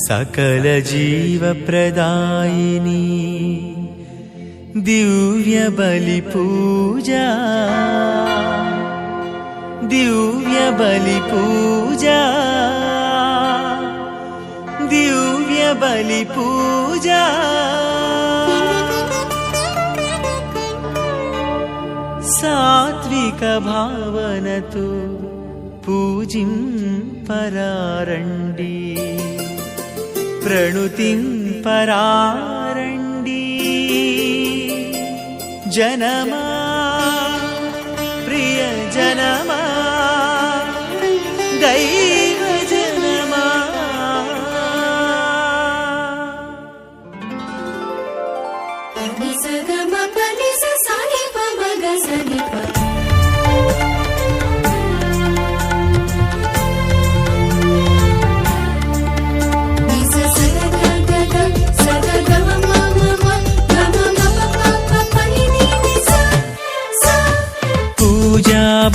सकल जीवप्रदायिनी दिव्य बलि पूजा, दिव्य बलि पूजा, दिव्य बलि पूजा। सात्विक भावनतो पूजिंपरारंडी, प्रणुतिंपरारंडी। जनमा प्रिय जनमा दैव जनमा,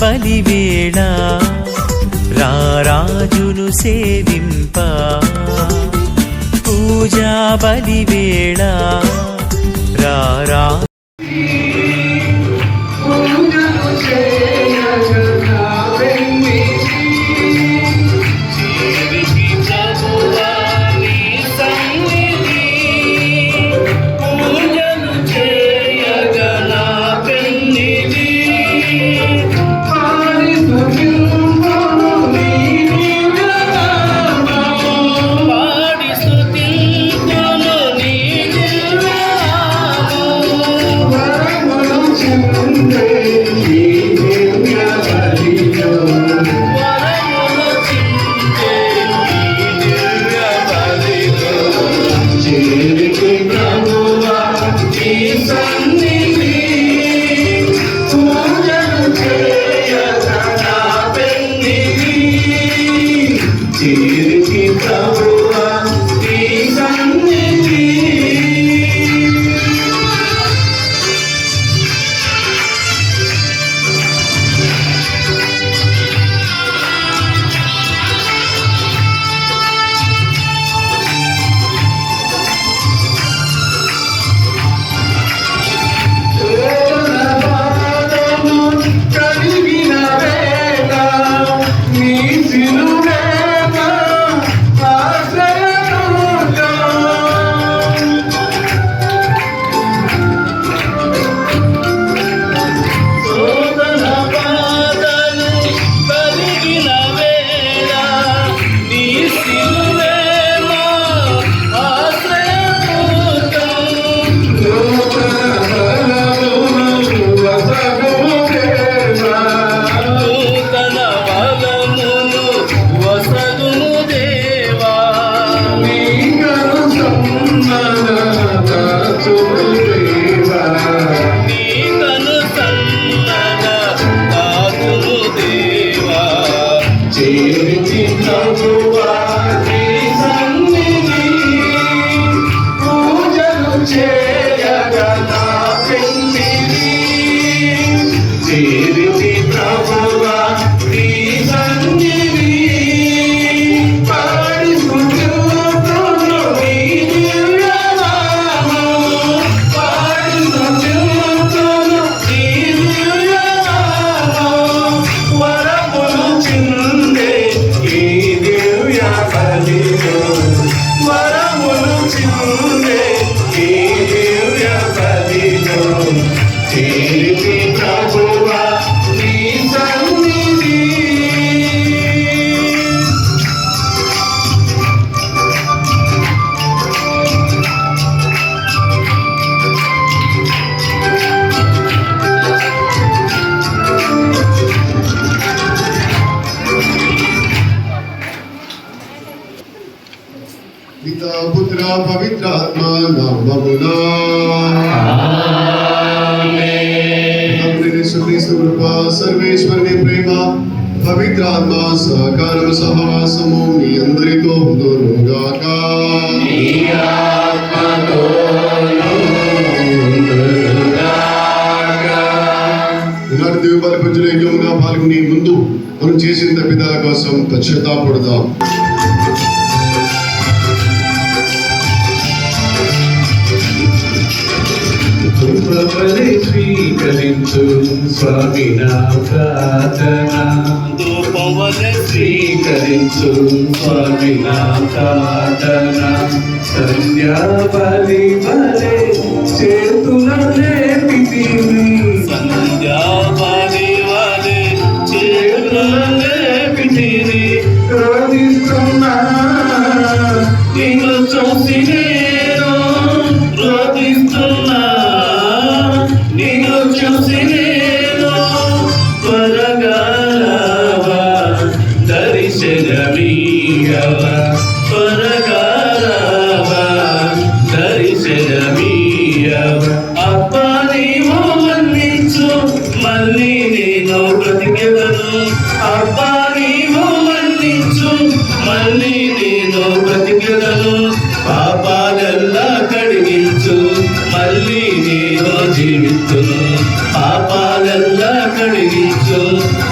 బలివేళ రారాజును సేవింప, పూజా బలివేళ రారా पिता पुत्र पवित्र आत्मा नाममुना आमेन। कृपा सर्वेश्वरुनि प्रेम पवित्र आत्मा सहकार सहवासము మీ అందరితో ఉండును గాక। మీ ఆత్మతోను ఉండును గాక। ఈనాటి దివ్య పూజలో యజ్ఞంగా పాల్గొనే ముందు మనం చేసిన తప్పిదాల కోసం పశ్చాత్తాపడదాం। కృపవలె స్వీకరించు స్వామి నా ప్రార్థన ధూపవలె స్వీకరించు స్వామి నా ప్రార్థన సంధ్యాబలి వలె చేతుల లేపితివి సంధ్యాబలి వలె చేతుల లేపితివి రోధిస్తున్నా నిన్ను చూసి నేను రోధిస్తున్నా నిన్ను చూసి నేను త్వరగా రావా దర్శనమీయవా త్వరగా రావా దర్శనమీయవా అబ్బా నీవు మన్నించు మళ్ళీ నేను బ్రతికెదను అబ్బా నీవు మన్నించు మళ్ళీ నేను బ్రతికెదను పాపాలెల్లా కడిగించు మళ్ళీ నేను జీవితును పాపాలెల్లా కడిగించు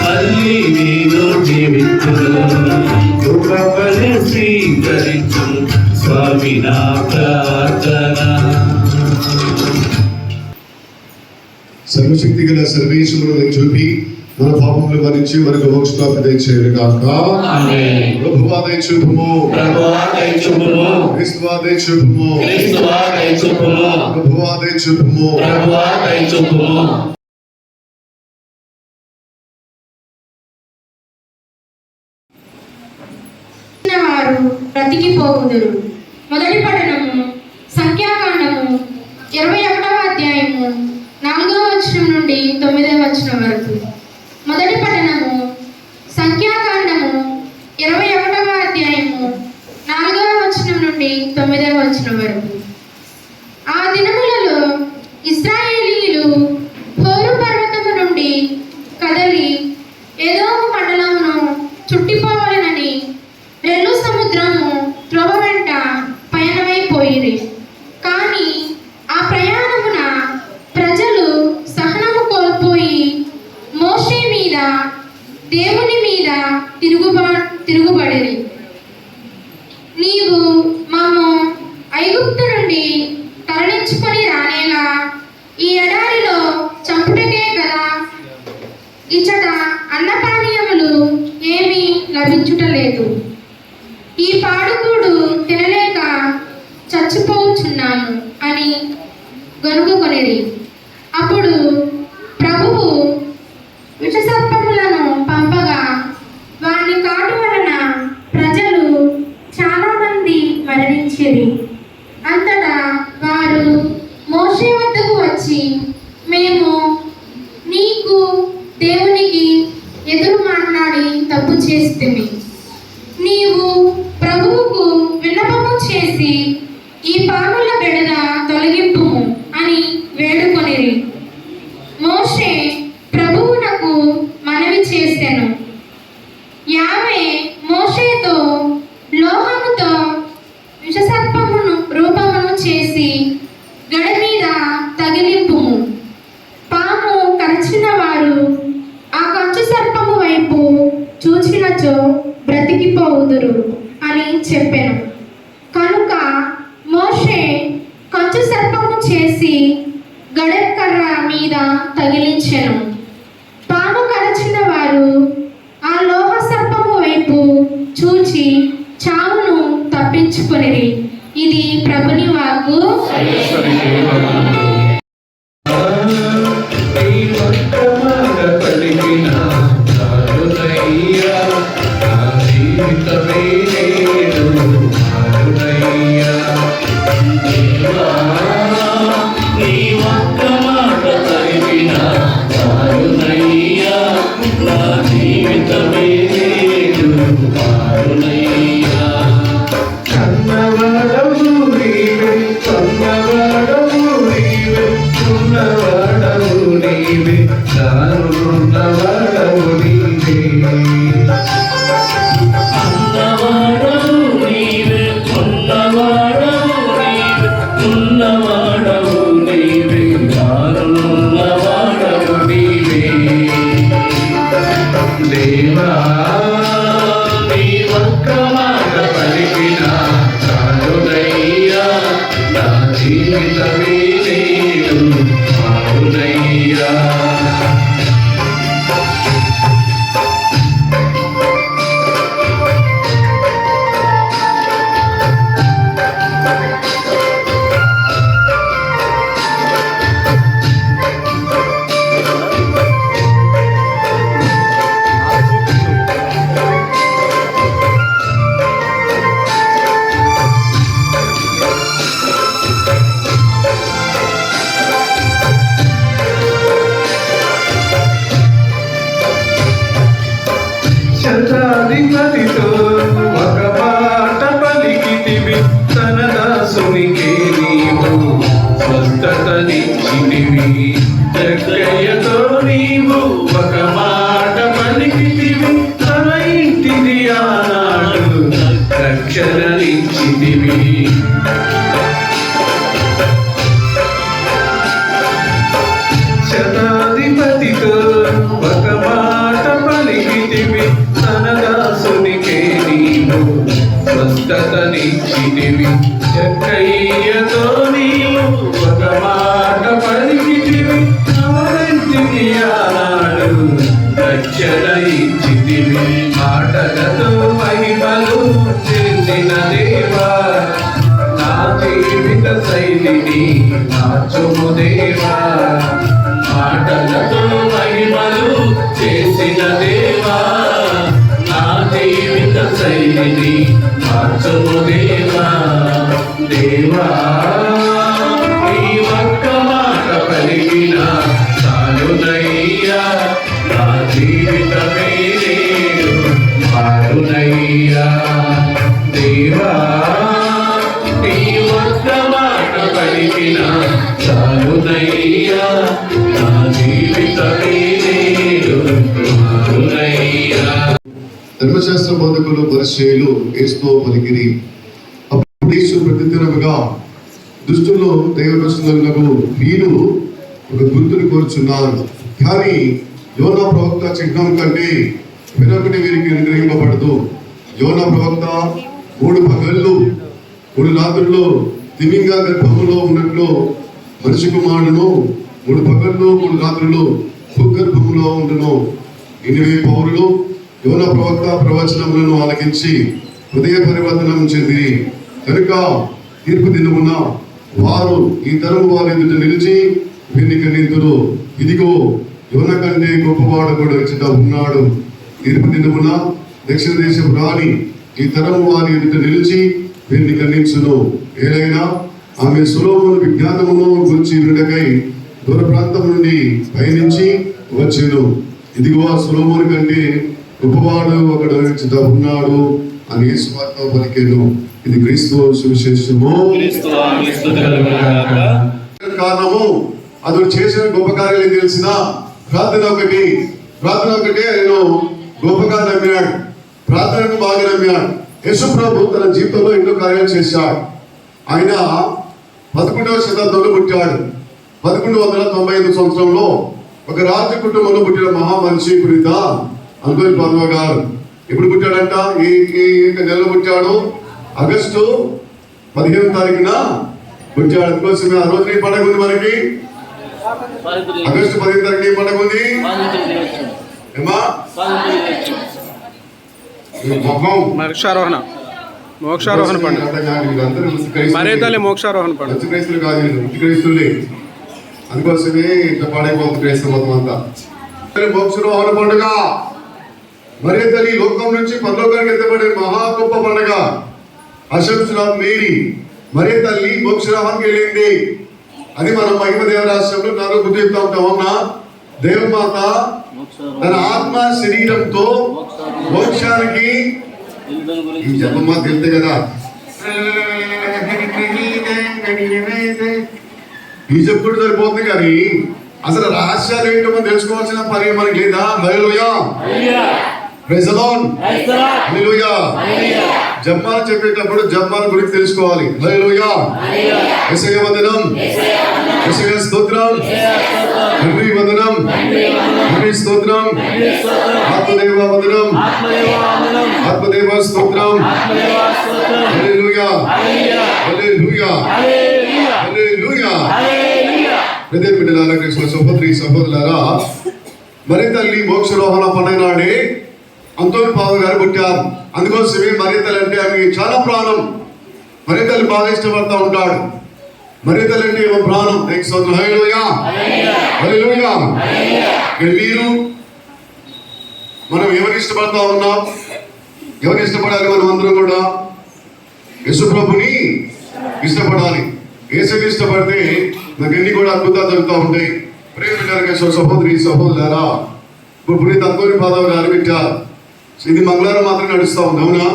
మళ్ళీ నేను జీవితును కృపవలె స్వీకరించు స్వామి నా ప్రార్థన సర్వశక్తి గల సర్వేశ్వరుని చూపి మన పాపములు భరించి మనకు మోక్షప్రాప్తి దయచేయను గాక. ఆమేన్. ప్రభువా దయచూపుము, ప్రభువా దయచూపుము క్రీస్తువా దయచూపుము, క్రీస్తువా దయచూపుము ప్రభువా దయచూపుము. ప్రభువా దయచూపుము వారు బ్రతికిపోవుదురు. మొదటి పఠనము సంఖ్యాకాండము 21వ అధ్యాయము 4వ వచనం నుండి 9వ వచనం వరకు. మొదటి పఠనము సంఖ్యాకాండము 21వ అధ్యాయము 4వ వచనం నుండి 9వ వచనం వరకు. ఆ దినములలో ఇశ్రాయేలీయులు హోరు పర్వతము నుండి కదలి ఎదోము మండలమును చుట్టిపోవాలనని రెల్లు సముద్రము త్రోవ వెంట పయనమైపోయిరి. కానీ ఆ ప్రయాణమున ప్రజలు సహనము కోల్పోయి మోషే మీద దేవుని మీద తిరుగుబడిరి. నీవు మమ్ము ఐగుప్తు నుండి తరలించుకొని రానేలా ఈ ఎడారిలో చంపుటకే కదా ఇచ్చట అన్నపానీయములు ఏమీ లభించుటలేదు. ఈ పాడుకూడు తినలేక చచ్చిపోచున్నాము అని గనుకొనిరి. అప్పుడు ప్రభువు విషసర్పములను పంపగా వాని కాటు వలన ప్రజలు చాలా మంది మరణించిరి. అంతటా వారు మోషే వద్దకు వచ్చి, మేము నీకు దేవునికి ఎదురు మాట్లాడి తప్పు చేస్తుమి. నీవు ప్రభువుకు విన్నపము చేసి ఈ పాముల బెడద తొలగింపుము అని వేడుకొనిరి. మోషే ప్రభువునకు మనవి చేసెను. యావే మోషేతో లోహముతో విషసర్పమును రూపమును చేసి గడ మీద తగిలింపుము. పాము కరచిన వారు ఆ కంచు సర్పము వైపు చూచినచో బ్రతికిపోవుదురు అని చెప్పెను. కనుక మోషే కంచు సర్పము చేసి గడెకర్ర మీద తగిలించెను. పాము కరచిన వారు ఆ లోహ సర్పము వైపు చూచి చావును తప్పించుకొనిరి. ఇది ప్రభుని వాక్కు. కన్నవాడవు నీవే, కన్నవాడవు నీవే. స్వస్థతనిచ్చితివి. చక్కయ్యతో నీవు ఒక మాట పలికితివి, తన ఇంటిది ఆనాడు రక్షణనిచ్చితివి. శతాధిపతితో ఒక మాట పలికితివి, తన దాసునికే నీవు స్వస్థతనిచ్చితివి. చక్కయ్యతో నీవు ఒక మాట పలికితివి, అవరింటికి ఆనాడు రక్షణ ఇచ్చితివి. మాటలతో మహిమలు చెందిన దేవా, నా జీవిత శైలిని మార్చుము దేవా. మాటలతో మహిమలు చేసిన దేవా, నా జీవిత శైలిని మార్చుము దేవా. దేవా, నీ ఒక్క మాట పలికిన చాలునయ్యా, నా జీవితమే నేను మారునయ్యా. దేవా, నీ ఒక్క మాట పలికిన చాలునయ్యా, నా జీవితమే నేను మారునయ్యా. ధర్మశాస్త్ర బోధకులు పరిచయులు యేసుతో పలికిరి. అప్పుడు యేసు ప్రతిదినముగా దుష్టుల్లో దైవదర్శనులకు వీరు ఒక గుర్తుని కోరుచున్నారు. కానీ యోనా ప్రవక్త చిహ్నం కంటే వెనకటి వీరికి అనుగ్రహింపబడదు. యోనా ప్రవక్త 3 పగళ్ళు 3 రాత్రుల్లో తిమింగ గర్భములో ఉన్నట్లు మనిషి కుమారుడును 3 పగళ్ళు 3 రాత్రులు భూగర్భములో ఉండును. 8,000 పౌరులు యోనా ప్రవక్త ప్రవచనములను ఆలకించి హృదయ పరివర్తనం చెందిరి. కనుక తీర్పు దినమున వారు ఈ తరము వారి ఎదుట నిలిచి వీరిని ఖండింతురు. ఇదిగో, యోనా కంటే గొప్పవాడు కూడా ఎదుట ఉన్నాడు. తీర్పు దినమున దక్షిణ దేశపు రాణి ఈ తరము వారి ఎదుట నిలిచి వీరిని ఖండించును. ఏదైనా ఆమె సొలొమోను విజ్ఞానమును గురించి వినుటకై దూర ప్రాంతం నుండి పయనించి వచ్చెను. ఇదిగో, ఆ సొలొమోను కంటే గొప్పవాడు ఒకడు ఎదుట ఉన్నాడు అని యేసు వారితో పలికెను. ఇది క్రీస్తు సువిశేషము. కారణము అతడు చేసిన గొప్ప కార్యాలు తెలిసిన ప్రార్థన ఒకటి ఆయన గొప్పగా నమ్మినాడు. ప్రార్థనకు బాగా నమ్మినాడు. యేసు ప్రభు తన జీవితంలో ఎన్నో కార్యాలు చేశాడు. ఆయన 11వ శతాబ్దంలో పుట్టాడు. 1195 సంవత్సరంలో ఒక రాజ కుటుంబంలో పుట్టిన మహా మనిషి పునీత అంతోని పాదువా గారు. ఎప్పుడు పుట్టాడంట? ఈ నెలలో పుట్టాడు. ఆగస్టు 15వ తారీఖున పుట్టాడు. అందుకోసమే ఆ రోజు ఏ పండుగ ఉంది మనకి? ఆగస్టు 15 తారీఖు ఏ పండుగ ఉంది? ఏమా? మోక్షారోహణ పండుగ. మరే తల్లి మోక్షారోహణ పండుగ. క్రైస్తులు కాదు, ఇంటి క్రైస్తులే. అందుకోసమే ఇట్లా పాడైపోతుంది క్రైస్తవ మతం అంతా. మోక్షారోహణ పండుగ మరే తల్లి లోకం నుంచి పరలోకానికి ఎత్తబడే మహా గొప్ప పండుగ. అశంసురాలు మేరీ మరే తల్లి మోక్షారోహణకి వెళ్ళింది. అది మనం మహిమ దేవరాష్ట్రంలో నాలో బుద్ధి చెప్తా ఉంటాం. అవునా? దేవమాత తన ఆత్మ శరీరంతో మోక్షానికి ఈ జపమాత వెళ్తే కదా, ఈ చెప్పుడు సరిపోతుంది. కానీ అసలు రహస్యాలు ఏంటో మనం తెలుసుకోవాల్సిన పని మనకి లేదా? హల్లెలూయా, ప్రైజ్ ది లార్డ్, హల్లెలూయా. జపమాల చెప్పేటప్పుడు జపమాల గురించి తెలుసుకోవాలి. హల్లెలూయా, యేసయ్య వందనం, యేసయ్య స్తోత్రం, తండ్రి వందనం, తండ్రి స్తోత్రం, ఆత్మదేవ వందనం, ఆత్మదేవ స్తోత్రం, హల్లెలూయా, హల్లెలూయా, హల్లెలూయా. ప్రతి బిడ్డలారా, కృష్ణ సహోదరి సహోదరులారా, మరి తల్లి మోక్షారోహణ పండుగ నాడే అంతోని పాదువా గారు పుట్టారు. అందుకోసమే మరి తల్లి అంటే ఆమె చాలా ప్రాణం. మరి తల్లి బాగా ఇష్టపడతా ఉంటాడు. మరి తల్లి అంటే ఏమో ప్రాణం. హల్లెలూయా, హల్లెలూయా. మీరు మనం ఎవరిని ఇష్టపడతా ఉన్నాం? ఎవరిని ఇష్టపడాలి? మనం అందరం కూడా యేసు ప్రభుని ఇష్టపడాలి. యేసుని ఇష్టపడితే నాకు ఎన్ని కూడా అద్భుతాలు జరుగుతూ ఉంటాయి. ప్రేమ సహోదరి సహోదరులారా, ఇప్పుడు పునీత అంతోని పాదువా గారు పెట్టారు. ఇది మంగళవారం మాత్రం నడుస్తూ ఉంది. అవునా?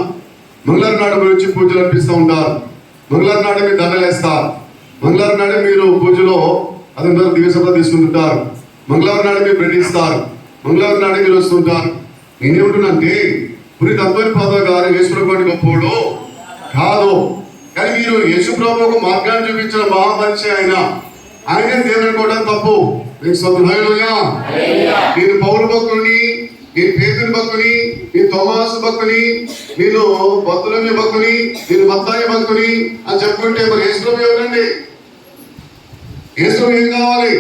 మంగళవారం నాడు వచ్చి పూజలు అర్పిస్తూ ఉంటారు. మంగళవారం నాడు మీరు దండలు వేస్తారు. మంగళవారం నాడే మీరు పూజలో అదంతా దివ్యసభ తీసుకుంటుంటారు. మంగళవారం నాడే మీరు బ్రెడ్ ఇస్తారు. మంగళవారం నాడే మీరు వస్తుంటారు. నేనేమంటున్నానంటే పునీత అంతోని పాదవ గారు యేసుప్రభుని గొప్పవాడు కాదు, కానీ మీరు యేసుప్రభు ఒక మార్గాన్ని చూపించిన మహామనిషి ఆయనే దేవుని అనుకోవడం తప్పు. హల్లెలూయా. నేను పౌలు భక్తుని, నేను పేతురు భక్తుని, నేను తోమాసు భక్తుని, నేను బతులమి భక్తుని, నేను మత్తాయి భక్తుని అని చెప్పుకుంటే మరి యేసుప్రభు ఎవరండి? యేసుప్రభు ఏం కావాలి?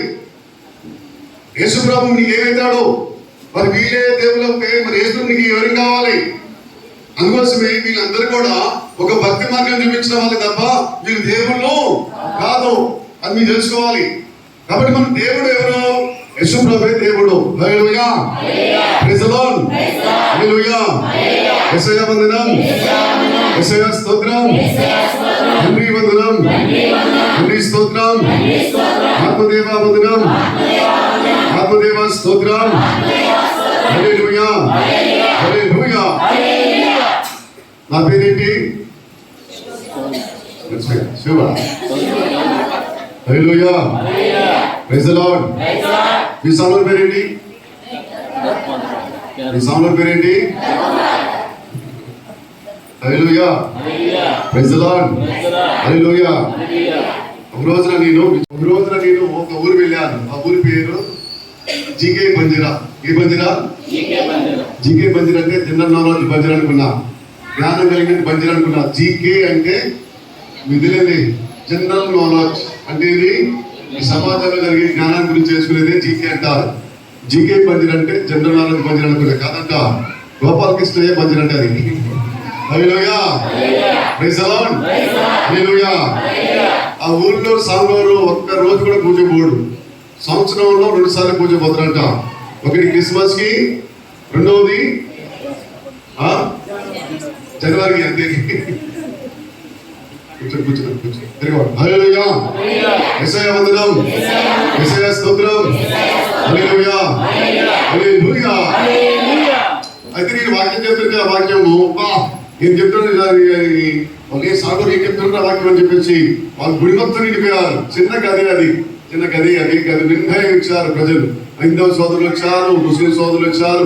యేసుప్రభు నీకు ఏమవుతాడు? మరి వీళ్ళే దేవుళ్ళ మరి యేసుప్రభు నీకు ఎవరేం కావాలి? అందుకోసమే వీళ్ళందరూ కూడా ఒక భక్తి మార్గం చూపించిన వాళ్ళు తప్ప వీళ్ళు దేవుళ్ళు కాదు అని మీరు తెలుసుకోవాలి. కాబట్టి మన దేవుడు ఎవరు? యేసుప్రభువే దేవుడు. Hallelujah. Praise the Lord. Hallelujah. Yesayya వందనం, యేసయ్య స్తోత్రం, తండ్రి వందనం, తండ్రి స్తోత్రం, ఆత్మదేవ వందనం, ఆత్మదేవ స్తోత్రం. హల్లెలూయా. హల్లెలూయా. నా పేరేంటి? Shiva. Hallelujah. Praise the Lord. మీ సాముల పేరేంటి? మీ సాముల పేరేంటి? Hallelujah. Praise the Lord. Hallelujah. ఒక రోజున నేను ఒక ఊరు వెళ్ళాను. ఆ ఊరి పేరు జీకే బంజరా. ఏ బంజరా? జీకే బంజరా అంటే జనరల్ నాలెడ్జ్ బంజరా అనుకున్నా, జ్ఞానం కలిగిన బంజరా అనుకున్నా. జీకే అంటే మిగిలింది జనరల్ నాలెడ్జ్ అంటే ఇది ఈ సమాజంలో జరిగే జ్ఞానాన్ని గురించి చేసుకునేదే జీకే అంటారు. జీకే బంజరా అంటే జనరల్ నాలెడ్జ్ బంజరా అనుకునే కాదంట, గోపాలకృష్ణయ్య బంజరా అంటే అది. Hallelujah. Praise the Lord. Hallelujah. ఆ ఊర్లో సాంబారు ఒక్క రోజు కూడా పూజ పోడు. సంవత్సరంలో 2 సార్లు పూజ పోతారంట. ఒకటి క్రిస్మస్ కి, రెండవది జనవరికి. అంతే. హల్లెలూయా. యేసయ్య వందనం, యేసయ్య స్తోత్రం. హల్లెలూయా. హల్లెలూయా. అయితే నేను వాక్యం చెప్తుంటే ఆ వాక్యము నేను చెప్తున్నాను ఒకే సాగురు ఏం చెప్తున్నా వాక్యం అని చెప్పేసి వాళ్ళు గుడి మొత్తం నిండిపోయారు. చిన్న గది అది నిండా వచ్చారు ప్రజలు. హైందవ సోదరులు వచ్చారు, ముస్లిం సోదరులు వచ్చారు,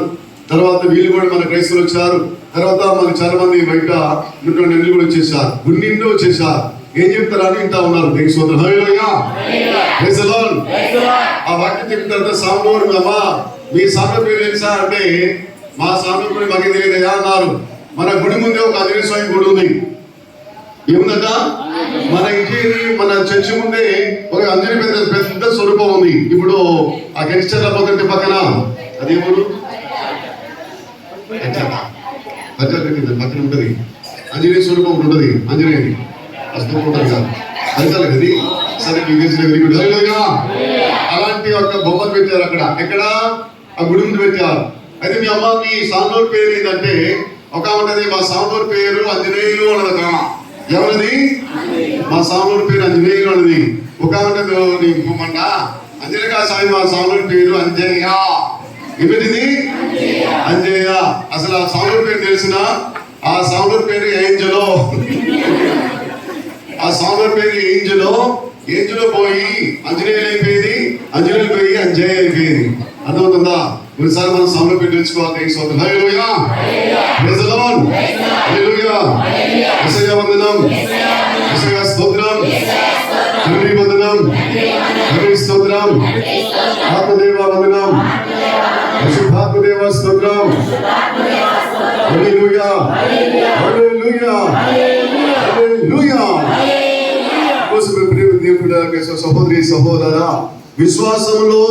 తర్వాత వీళ్ళు కూడా మన క్రైస్తవులు వచ్చారు, తర్వాత మనకి చాలా మంది బయట ఉన్నటువంటి అన్ని కూడా వచ్చేసారు. గుడి నిండా వచ్చేసారు. ఏం చెప్తారని వింటా ఉన్నారు. దేని సోదరులు. హల్లెలూయా. Praise the Lord. ఆ వాక్యం చెప్పిన తర్వాత సాంబోరు అమ్మా మీ సాంబ పేరు తెలుసా అంటే మా సాంబ పేరు మాకు తెలియదయా అన్నారు. మన గుడి ముందే ఒక ఆంజనేయ స్వామి గుడి ఉంది. ఏముందట? మన ఇంటి మన చర్చి ముందే ఒక ఆంజనేయ పెద్ద స్వరూపం ఉంది. ఇప్పుడు ఆ కెన్స్టర్ల పోతుంటే పక్కన అది ఊరు పక్కన ఉంటది ఆంజనేయ స్వరూపం ఉంటది. ఆంజనేయుని అస్తూ ఉంటుంది కాదు అది కాదు కది. సరే మీకు తెలిసిన వెరీ గుడ్. హల్లెలూయా. అలాంటి ఒక బొమ్మలు పెట్టారు అక్కడ. ఎక్కడ? ఆ గుడి ముందు పెట్టారు. అయితే మీ అమ్మ మీ సాంబోర్ పేరు ఏంటంటే ఒక ఉన్నది మా సాంబోర్ పేరు ఆంజనేయులు అన్నది. ఎవరిది? మా సాంబోర్ పేరు ఆంజనేయులు అన్నది. ఒక ఉన్నది ఇంకోమంట అంజనేయ స్వామి మా సాంబోర్ పేరు అంజనేయ. ఏమిటిది? అంజయ్య. అసలు ఆ సాంబోర్ పేరు తెలిసిన ఆ సాంబోర్ పేరు ఏంజలో. ఆ సాంబోర్ పేరు ఏంజలో పోయి అంజనేయులు అయిపోయింది, అంజనేయులు పోయి అంజయ్య అయిపోయింది. అర్థమవుతుందా? కొన్నిసార్లు మనం సాంబోర్ పేరు తెలుసుకోవాలి. Hallelujah. Praise the Lord. Hallelujah. Yesayya వందనం, యేసయ్య స్తోత్రం, తండ్రి వందనం, తండ్రి స్తోత్రం, ఆత్మదేవ వందనం, పరిశుద్ధాత్మదేవ స్తోత్రం. హల్లెలూయా. హల్లెలూయా. హల్లెలూయా. దేవుడి సహోదరి సహోదరా, విశ్వాసంలో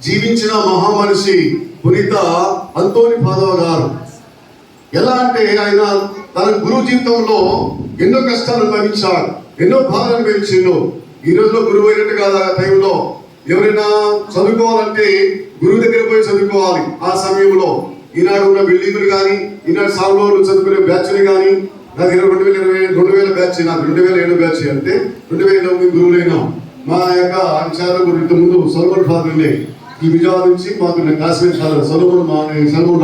జీవించిన మహామనిషి పునీత అంతోని పాదవ గారు. ఎలా అంటే ఆయన తన గురువు జీవితంలో ఎన్నో కష్టాలు అనుభవించాడు, ఎన్నో బాధలు అనుభవించిండు. ఈ రోజులో గురువు అయినట్టు కాదు. ఆ టైంలో ఎవరైనా చదువుకోవాలంటే గురువు దగ్గర పోయి చదువుకోవాలి. ఆ సమయంలో ఈనాడు ఉన్న బిల్డింగులు కానీ, ఈనాడు సాగులో చదువుకునే బ్యాచ్లు కానీ, నాకు 2020 బ్యాచ్, నాకు 2007 బ్యాచ్ అంటే 2009 గురువులైనా మా యొక్క విచారణ ఇంత ముందు సొలొమోన్ ఫాదర్ ఉండే. ఈ విజయవాడ నుంచి మాకు కాశ్మీర్ ఫాదర్ సొలొమోన్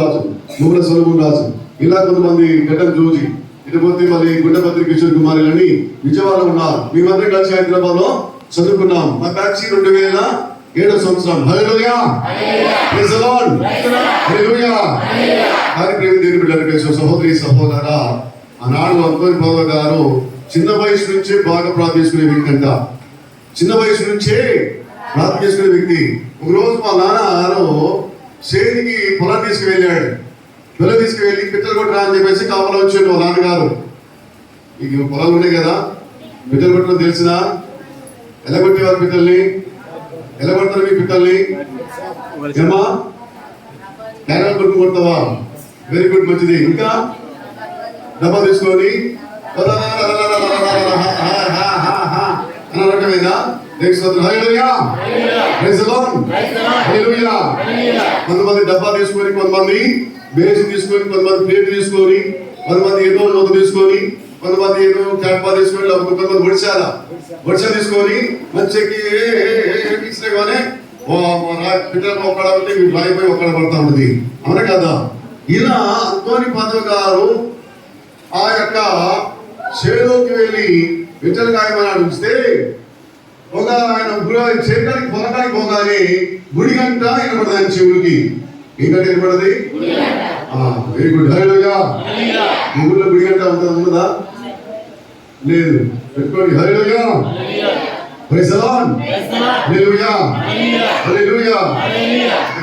రాజు, ముగ్గుర సొలొమోన్ రాజు, ఇలా కొంతమంది గడ్డం జోజి, ఇకపోతే మళ్ళీ గుండెపత్రి కిషోర్ కుమారులని విజయవాడలో ఉన్నారు. మేమందరం కలిసి హైదరాబాద్ లో చదువుకున్నాం. మా బ్యాచ్ 2007 సంవత్సరం. హల్లెలూయా, ప్రైజ్ ది లార్డ్, హల్లెలూయా. కార్యక్రమం దేవుని బిడ్డలకు సహోదరి సహోదరా, ఆనాడు అంతోని పౌలు గారు చిన్న వయసు నుంచే బాగా ప్రార్థన చేసుకునే వ్యక్తి అంట. చిన్న వయసు నుంచే ప్రార్థన చేసుకునే వ్యక్తి. ఒకరోజు మా నాన్న సేనికి పొలం తీసుకువెళ్ళాడు. పొలం తీసుకువెళ్ళి పిట్టలు కొట్టరా అని చెప్పేసి కాపలా వచ్చాడు మా నాన్నగారు. ఇక పొలాలు ఉన్నాయి కదా, పిట్టలు కొట్టడం తెలిసినా? ఎలా కొట్టేవారు పిట్టల్ని? ఎలా కొడతారు మీ పిట్టల్ని? ఏమా క్యారెల్ కొట్టు కొడతావా? వెరీ గుడ్, మంచిది. ఇంకా డబ్బా తీసుకొని అనటమేనా? కొంతమంది డబ్బా తీసుకొని, కొంతమంది బేసి తీసుకొని, కొంతమంది ప్లేట్ తీసుకొని, కొంతమంది ఏదో మూత తీసుకొని, కొంతమంది ఏదో క్యాపా తీసుకొని, కొంతమంది ఒడిశా తీసుకొని మంచికి తీసుకునే పిల్లలు ఒక్కడ రాయిపోయి ఒక్కడ పడతా ఉంటుంది. అవునా కదా? ఇలా అంతోని పౌలు గారు ఆ యొక్క చేలోకి వెళ్ళి విట్టలు కాయమని చూస్తే ఒక ఆయన చేయడానికి పొలకానికి పోగానే గుడి గంట వినపడదు ఆయన చెవుడికి. ఏ గంట వినపడది? వెరీ గుడ్, హల్లెలూయా. మీ ఊళ్ళో గుడి గంట ఉన్నదా? లేదు, పెట్టుకోండి. హల్లెలూయా, ప్రైజ్ ది లార్డ్, హల్లెలూయా, హల్లెలూయా.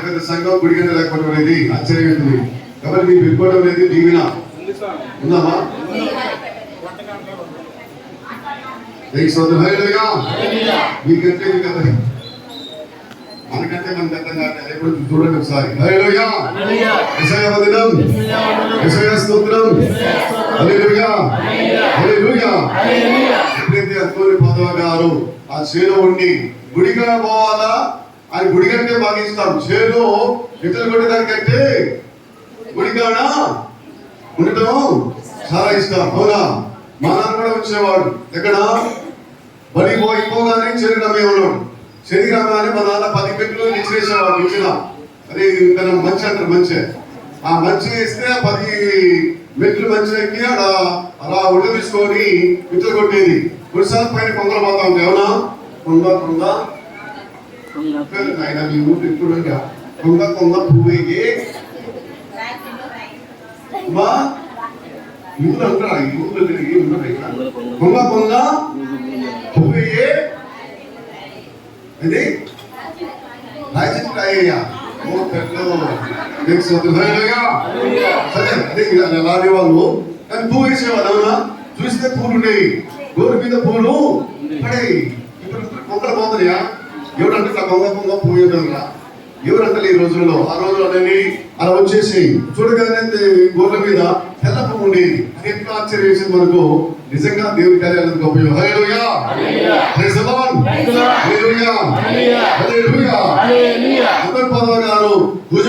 పెద్ద సంఘం గుడి గంట లేకపోవడం అనేది ఆశ్చర్యమవుతుంది. కాబట్టి మీరు పెట్టుకోవడం అనేది దీవెన. ఉందామా? హల్లెలూయా. మీకంటే మనకంటే మనకు అర్థం కాదు. ఎప్పుడు చూడండి ఒకసారి. హల్లెలూయా, యేసయ్య వందనం, యేసయ్య స్తోత్రం, హల్లెలూయా, హల్లెలూయా. ఎప్పుడైతే అంతోని పౌలు గారు ఆ చేలో ఉండి గుడిగా పోవాలా, ఆయన గుడి కంటే బాగా ఇస్తాం. చేలో ఇతరులు కొట్టేదానికంటే గుడికాడ ఉండటం చాలా ఇష్టం. అవునా? మా నాన్న కూడా వచ్చేవాడు. ఎక్కడ బడి పోగానే చెరుకు రమ్మేవాడు. చెరుకు రమ్మగానే మా నాన్న 10 మెట్లు నిచ్చివేసేవాడు. నిచ్చిన అదే మంచి అంటారు, మంచి. ఆ మంచి వేస్తే 10 మెట్లు మంచి ఎక్కి అలా ఒడ్డు తీసుకొని ఇతరు కొట్టేది. కొన్నిసార్లు పైన కొంగలు పోతా ఉంటాయి. అవునా? కొంగ ఆయన మీ ఊరు ఇప్పుడు కొంగ పువ్వుకి మా ఊరు అంటారా? ఈ ఊరు ఉన్నాయి. కొంగ పువ్వుయే అది రాజయ్యా. అలానే వాళ్ళు కానీ పువ్వు వేసేవాళ్ళు. అవునా? చూస్తే పూలు ఉండేవి, గోరు మీద పూలు పడేవి. ఇప్పుడు కొంగలు పోతున్నాయా? ఎవరంటే కొంగ పువ్వు ఏదన్నా ఎవరంటే ఈ రోజుల్లో, ఆ రోజుల్లో అనేది అలా వచ్చేసి చూడగానే గోర్ల మీద తెల్ల పువ్వు ఉండేది. అది ఎంత ఆశ్చర్యం వేసింది మనకు. నిజంగా దేవుడి కార్యాలకు ఉపయోగం. హల్లెలూయా, ప్రైజ్ ది లార్డ్, హల్లెలూయా, హల్లెలూయా. అంతోని పౌలు గారు పూజ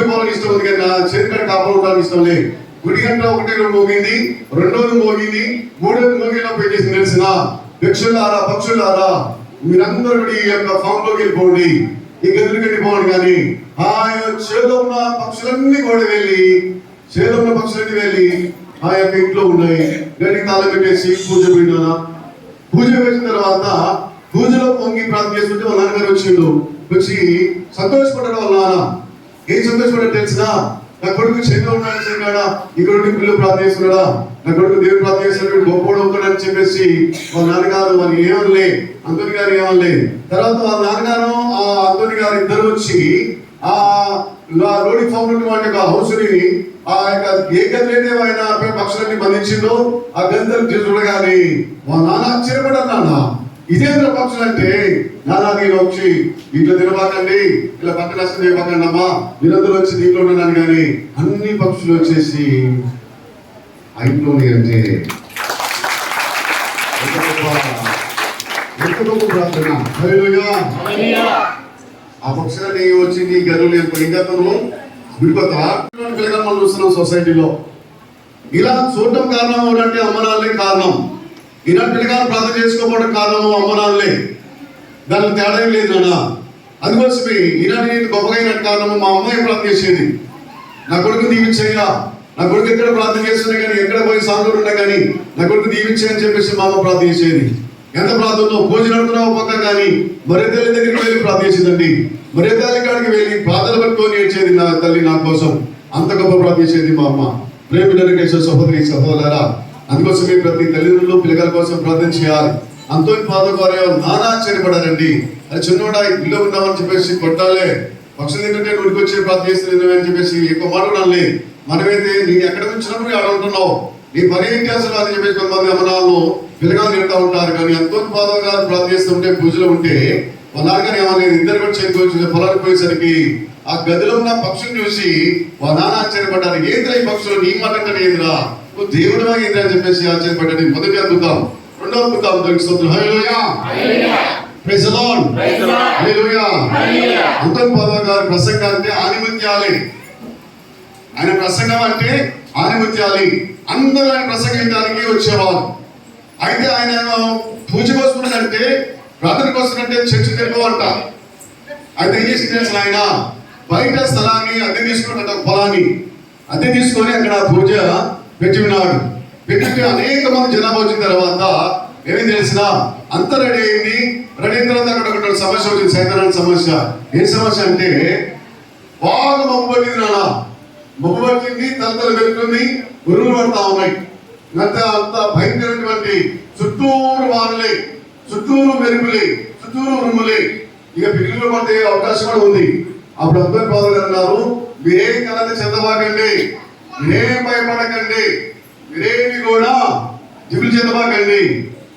పోవడానికి ఇష్టం ఉంది కానీ చేతికడ కాపలు ఉండడానికి ఇష్టం లేదు. గుడి గంట 1 మోగింది, 2 మోగింది, 3 మోగిలో పెట్టేసి తెలిసిన పక్షులారా మీరందరూ ఈ యొక్క ఫామ్ లోకి వెళ్ళిపోండి, ఈ గదులకి వెళ్ళిపోండి. కానీ ఆ చేలో ఉన్న పక్షులన్నీ కూడా వెళ్ళి ఆ యొక్క ఇంట్లో ఉన్నాయి. గడికి తాళం పెట్టేసి పూజ పెట్టిన తర్వాత పూజలో పొంగి ప్రార్థన చేస్తుంటే వాళ్ళ నాన్నగారు వచ్చి సంతోషపడ్డాడు. వాళ్ళ నాన్న ఏం సంతోషపడ్డాడు తెలిసినా? నా కొడుకు చెంగా ఉన్నాడు, ఇక్కడ పిల్లలు ప్రార్థన చేస్తున్నాడా, నా కొడుకు దేవుడు ప్రార్థన చేస్తున్నాడు, గొప్పడు అవుతాడని చెప్పేసి వాళ్ళ నాన్నగారు వాళ్ళు ఏమనలే, అంతోని గారు ఏమనలే. తర్వాత వాళ్ళ నాన్నగారు ఆ అంతోని గారు ఇద్దరు వచ్చి ఆ లోడి ఫామ్ ఉన్నటువంటి హౌస్ ని ఆ యొక్క ఏ గదిలో ఆయన పక్షులన్నీ బంధించిందో ఆ గంధలు చూడగానే మా నాన్న ఆశ్చర్యపడ్డారు. నాన్న ఇదేంద్ర పక్షులు అంటే, నాన్న నేను వచ్చి ఇంట్లో తినబాకండి, ఇలా పక్క నష్టం చేయబాకండి అమ్మా, మీరందరూ వచ్చి దీంట్లో ఉన్నాను. కానీ అన్ని పక్షులు వచ్చేసి ఆ ఇంట్లోనే అంటే ఎంత గొప్ప ప్రార్థన. హల్లెలూయా. ఆ పక్షులని వచ్చి నీ గదులు ఇంకా విడిపోతావా? పిల్లగా మనం చూస్తున్నాం సొసైటీలో. ఇలా చూడటం కారణం ఏంటంటే అమ్మనాలే కారణం. ఈనాటి పిల్లగారు ప్రార్థన చేసుకోవడం కారణము అమ్మనాలే. దాంట్లో తేడా లేదు నాన్న. అందుకోసమే ఈనాటి నేను గొప్పగా కారణము మా అమ్మాయి ప్రార్థన చేసేది. నా కొడుకు దీవించయ్యా, నా కొడుకు ఎక్కడ ప్రార్థన చేస్తున్నా కానీ, ఎక్కడ పోయి సాగులు ఉన్నా కానీ నా కొడుకు దీవించని చెప్పేసి మా అమ్మ ప్రార్థన చేసేది. ఎంత ప్రార్థనలో పూజ నడుతున్నావు పక్క కానీ మరే తల్లి దగ్గరికి వెళ్ళి ప్రార్థించిందండి. మరే తల్లి కాడికి వెళ్ళి ప్రార్థన పట్టుకొని ఏడ్చేది నా తల్లి నా కోసం. అంత గొప్ప ప్రార్థించేది మా అమ్మ. ప్రేమికులైన సహోదరి సహోదరులారా, అందుకోసమే ప్రతి తల్లిదండ్రులు పిల్లల కోసం ప్రార్థన చేయాలి. అంతోని పాదం వారు నానా ఆశ్చర్యపడారండి. అది చిన్నోడా ఇల్లు ఉన్నామని చెప్పేసి కొట్టాలే, పక్షులు ఏంటంటే నుడికి వచ్చి ప్రార్థన చేస్తుంది అని చెప్పేసి ఎక్కువ మాట్లాడాలి. మనమైతే నేను ఎక్కడ ఉంచినప్పుడు ఆడ ఉంటున్నావు, నీ పని ఏంటి అసలు అని చెప్పేసి కొంతమంది అమ్మనాలను పిల్లగాలు తింటా ఉంటారు. కానీ అంతోని పాదం గారు ప్రార్థన చేస్తుంటే పూజలు ఉంటే వాళ్ళ నాన్నగారు ఏమనేది ఇద్దరు కూడా చేరుకోవచ్చు పొలానికి పోయేసరికి ఆ గదిలో ఉన్న పక్షులు చూసి వాళ్ళ నాన్న ఆశ్చర్యపడ్డారు. ఏంద్రా ఈ పక్షులు నీ మాట అంటే ఏంద్రా, నువ్వు దేవుడు ఏంద్రా అని చెప్పేసి ఆశ్చర్యపడ్డాడు. మొదటి అద్భుతం. రెండో అద్భుతం హల్లెలూయా ప్రైజ్ ది లార్డ్ హల్లెలూయా. అంతోని పాదం గారి ప్రసంగం అంటే ఆనిమత్యాలే. ఆయన ప్రసంగం అంటే ఆనిమత్యాలి. అందరూ ఆయన ప్రసంగించడానికి వచ్చేవారు. అయితే ఆయన పూజకు వస్తున్నాడంటే ప్రార్థనకు వస్తున్నట్టే చర్చ తెలుగు అంట. అయితే ఏం చేసి తెలిసిన ఆయన బయట స్థలాన్ని అద్దె తీసుకున్నట్టు పొలాన్ని అద్దె తీసుకొని అక్కడ పూజ పెట్టి ఉన్నాడు. పెట్టి అనేక మంది జనాభా వచ్చిన తర్వాత ఏమేం తెలిసిన అంత రెడీ అయింది. రెడీ అయిన తర్వాత అక్కడ ఒక సమస్య వచ్చింది, సైతానానికి సమస్య. ఏ సమస్య అంటే బాగా మబ్బు పట్టింది నాన్న, మబ్బు పట్టింది, తలతలు పెరుగుతుంది, ఉరుములు పడతా ఉన్నాయి. అంత భయంకరమైనటువంటి చుట్టూరు వానలే, చుట్టూరు మెరుపులే, చుట్టూరు ఉరుములే. ఇక పిల్లలు పడే అవకాశం కూడా ఉంది. అప్పుడు అంతోని పాదం గారు అన్నారు, మీరేం కలది చెందబాకండి, మీరేం భయపడకండి, మీరేమి కూడా దిగులు చెందబాకండి.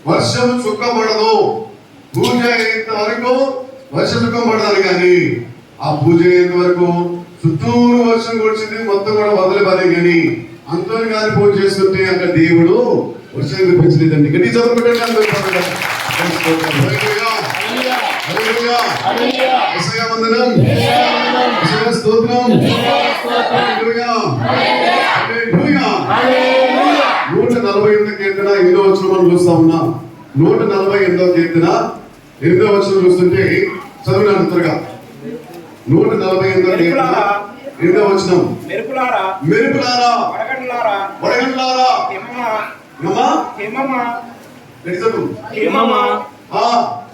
వర్షం చుక్కబడదు, పూజ అయ్యేంత వరకు వర్షం చుక్కం పడదాలి. కానీ ఆ పూజ అయ్యేంత వరకు చుట్టూరు వర్షం కురిచింది, మొత్తం కూడా వదిలి పడే. కానీ అంతోని గారి పూజ చేస్తుంటే అక్కడ దేవుడు వర్షం కురిపించలేదండి. గట్టి చదువుకుంటే వందనం, స్తోత్రం. 148 కీర్తన 8వ వచనం మనం చూస్తా ఉన్నాం. 148వ కీర్తన 8వ వచనం చూస్తుంటే చదువునాను త్వరగా. 148వ కీర్తన 8వ వచనం. మెరుపులారా వడగండ్లారా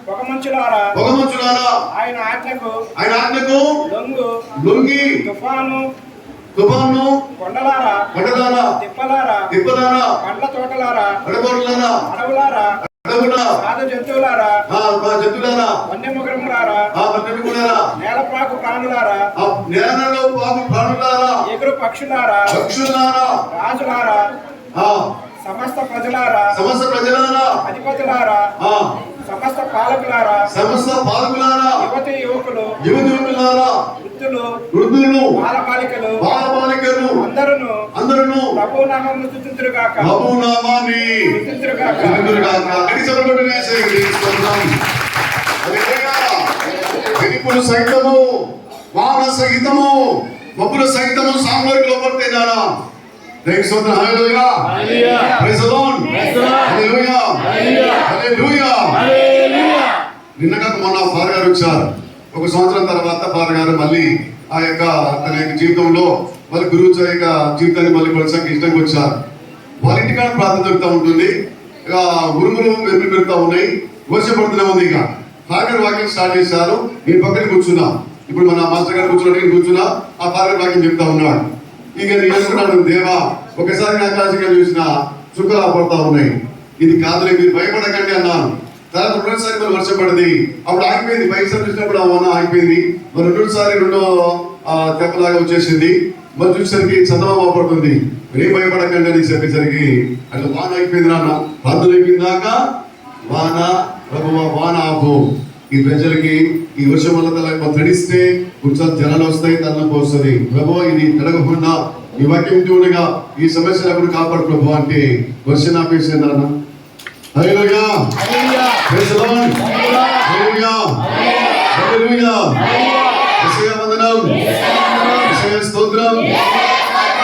పొగమంచులారా ఆయన ఆజ్ఞకు లొంగి తుఫాను కొండలారా తిప్పలారా పండ్ల తోటలారా అడవులారా జంతువులారా వన్యమృగములారా నేలపాకు ప్రాణులారా ఎగురు పక్షులారా రాజులారా సమస్త ప్రజలారా అధిపతులారా సమస్త పాలకులారా యువతి యువకులారా వృద్ధులు బాలబాలికలు అందరూ ప్రభు నామమును స్తుతింతురుగాక. వెలుపులు సైతము వాన సహితము మబ్బుల సహితము సాంగ్లోకి లోపడితేనారా. దేవుని స్తోత్రం. హల్లెలూయా ప్రైజ్ ది లార్డ్ హల్లెలూయా హల్లెలూయా. నిన్నగా మొన్న ఫాదర్ గారు వచ్చారు. 1 సంవత్సరం తర్వాత ఫాదర్ గారు మళ్ళీ ఆ యొక్క తన యొక్క జీవితంలో మళ్ళీ గురువు యొక్క జీవితాన్ని మళ్ళీ కొనసాగి ఇష్టంగా వచ్చారు. వాళ్ళ ఇంటికాడ ప్రార్థన జరుగుతూ ఉంటుంది. ఇక ఉరుములు మెరుపులు పెరుగుతూ ఉన్నాయి, వర్షం పడుతూనే ఉంది. ఇక ఫాదర్ గారు వాక్యం స్టార్ట్ చేశారు. నేను పక్కన కూర్చున్నా. ఇప్పుడు మన మాస్టర్ గారు కూర్చున్నా. ఆ ఫాదర్ వాక్యం చెప్తా ఉన్నాడు. ఇక నేను అనుకున్నాను, దేవా ఒకసారి నా ఆకాశంగా చూసిన చుక్కలు పడతా ఉన్నాయి, ఇది కాదులే, మీరు భయపడకండి అన్నాను. తర్వాత రెండోసారి మరి వర్షం పడింది. అప్పుడు ఆగిపోయింది. పైసలు చూసినప్పుడు ఆ వన ఆగిపోయింది. మరి రెండో తెప్పలాగా వచ్చేసింది. మరి చూసేసరికి చందమామ పడుతుంది. మీరేం భయపడకండి అని చెప్పేసరికి అట్లా వాన అయిపోయింది. నాన్న ప్రార్థన అయిపోయిందాక వాన ఆపు. ఈ ప్రజలకి ఈ వర్షం వల్ల తడిస్తే కొంచెం జనాలు వస్తాయి, తలనొప్పి వస్తుంది. ప్రభు ఇది తడగకుండా ఈ వాక్యం ఉండగా ఈ సమస్యలు కాపాడు ప్రభు అంటే వర్షం ఆపేసే నాన్న. హల్లెలూయా ప్రైజ్ ది లార్డ్ హల్లెలూయా హల్లెలూయా. యేసయ్య వందనం, యేసయ్య స్తోత్రం.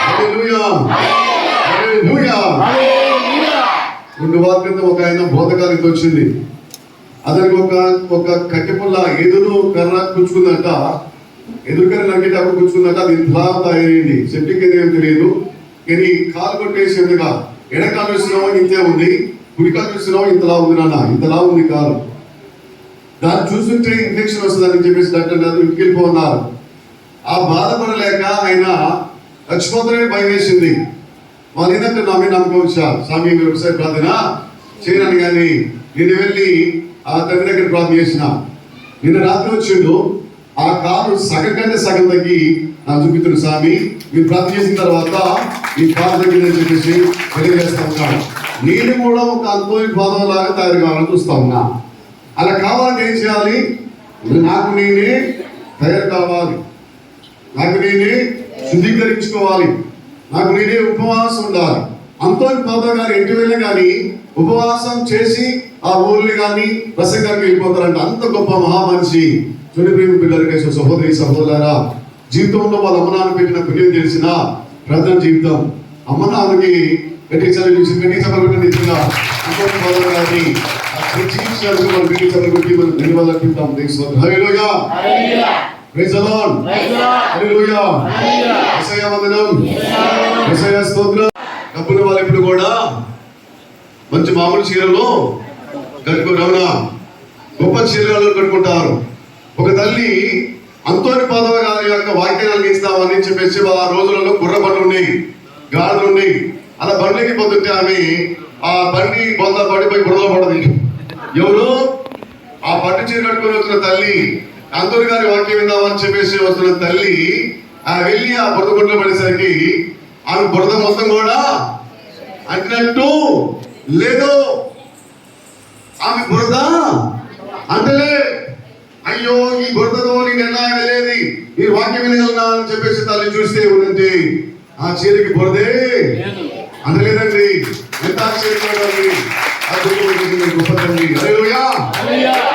హల్లెలూయా హల్లెలూయా. 2 వారాల క్రితం ఒక ఆయన బోధకాలకి వచ్చింది. అతనికి ఒక కట్టె పుల్ల ఎదురు కర్ర కూర్చుకుందట. ఎదురు కర్ర నరికేట అప్పుడు కూర్చుకుందట. అది ఇంత తయారైంది. సెప్టిక్ ఏదేమో తెలియదు. కానీ కాలు కొట్టేసేందుగా ఎడకాలు వేస్తున్నామని ఇంతే ఉంది. కుడికాలు చూస్తున్నావు ఇంతలా ఉంది నాన్న, ఇంతలా ఉంది కాలు, దాన్ని చూస్తుంటే ఇన్ఫెక్షన్ వస్తుందని చెప్పేసి డాక్టర్ గారు ఇంటికి వెళ్ళిపోన్నారు. ఆ బాధపడలేక ఆయన చచ్చిపోతారని భయం వేసింది. వాళ్ళు ఏంటంటే నా మీద నమ్మకం వచ్చారు, స్వామి మీరు ఒకసారి ప్రార్థన చేయను కానీ నేను వెళ్ళి ఆ తండ్రి దగ్గర ప్రార్థన చేసిన. నిన్న రాత్రి వచ్చిండు, ఆ కాలు సగం కంటే సగం తగ్గి నాకు చూపిస్తున్న స్వామి మీరు ప్రార్థన చేసిన తర్వాత ఈ కాలు తగ్గిందని చెప్పేసి తెలియజేస్తా ఉన్నాడు. నేను కూడా ఒక అంతోని బాధలాగా తయారు కావాలని చూస్తా ఉన్నా. అలా కావాలంటే ఏం చేయాలి? నాకు నేనే తయారు కావాలి, నాకు నేనే శుద్ధీకరించుకోవాలి, నాకు నేనే ఉపవాసం ఉండాలి. అంతోని పాదం గారు ఎటు వెళ్ళి కానీ ఉపవాసం చేసి ఆ ఊళ్ళని కానీ ప్రసంగానికి వెళ్ళిపోతారంట. అంత గొప్ప మహామనిషి. చుని ప్రేమ పిల్లలకి సహోదరి సహోదరులారా, జీవితంలో వాళ్ళ అమ్మ నాన్న పెట్టిన పుణ్యం తెలిసిన ప్రజల జీవితం. అమ్మ నాన్నకి నిజంగా అంతోని పాదం గారిని కప్పుల వాళ్ళు ఇప్పుడు కూడా మంచి మామూలు చీరలు కట్టుకుంటారు, గొప్ప చీరలు కట్టుకుంటారు. ఒక తల్లి అంతోని పాదవ గారి యొక్క వాక్యాలు ఇస్తామని చెప్పేసి ఆ రోజులలో గుర్ర బండ్లు ఉండేవి, గాడులు ఉండేవి. అలా బండ్లకి పోతుంటే ఆమె ఆ బండి బొంద పడిపోయి బురదలో పడది. ఎవరు? ఆ పట్టు చీర కట్టుకొని వచ్చిన తల్లి, అంతోని గారి వాక్యం విందామని చెప్పేసి వస్తున్న తల్లి ఆ వెళ్ళి ఆ బురద గుంట్లో పడేసరికి ఆమె బురద మొత్తం కూడా అంటినట్టు లేదు. ఆమె బురద అంటలే. అయ్యో ఈ బురదతో నేను ఎలా వెళ్ళేది, ఈ వాక్యం వినగలనా అని చెప్పేసి తల్లి చూస్తే ఉందంటే ఆ చీరకి బురదే అంటలేదండి. ఎంత ఆశ్చర్యపడాలి. గొప్ప తల్లి. హల్లెలూయా,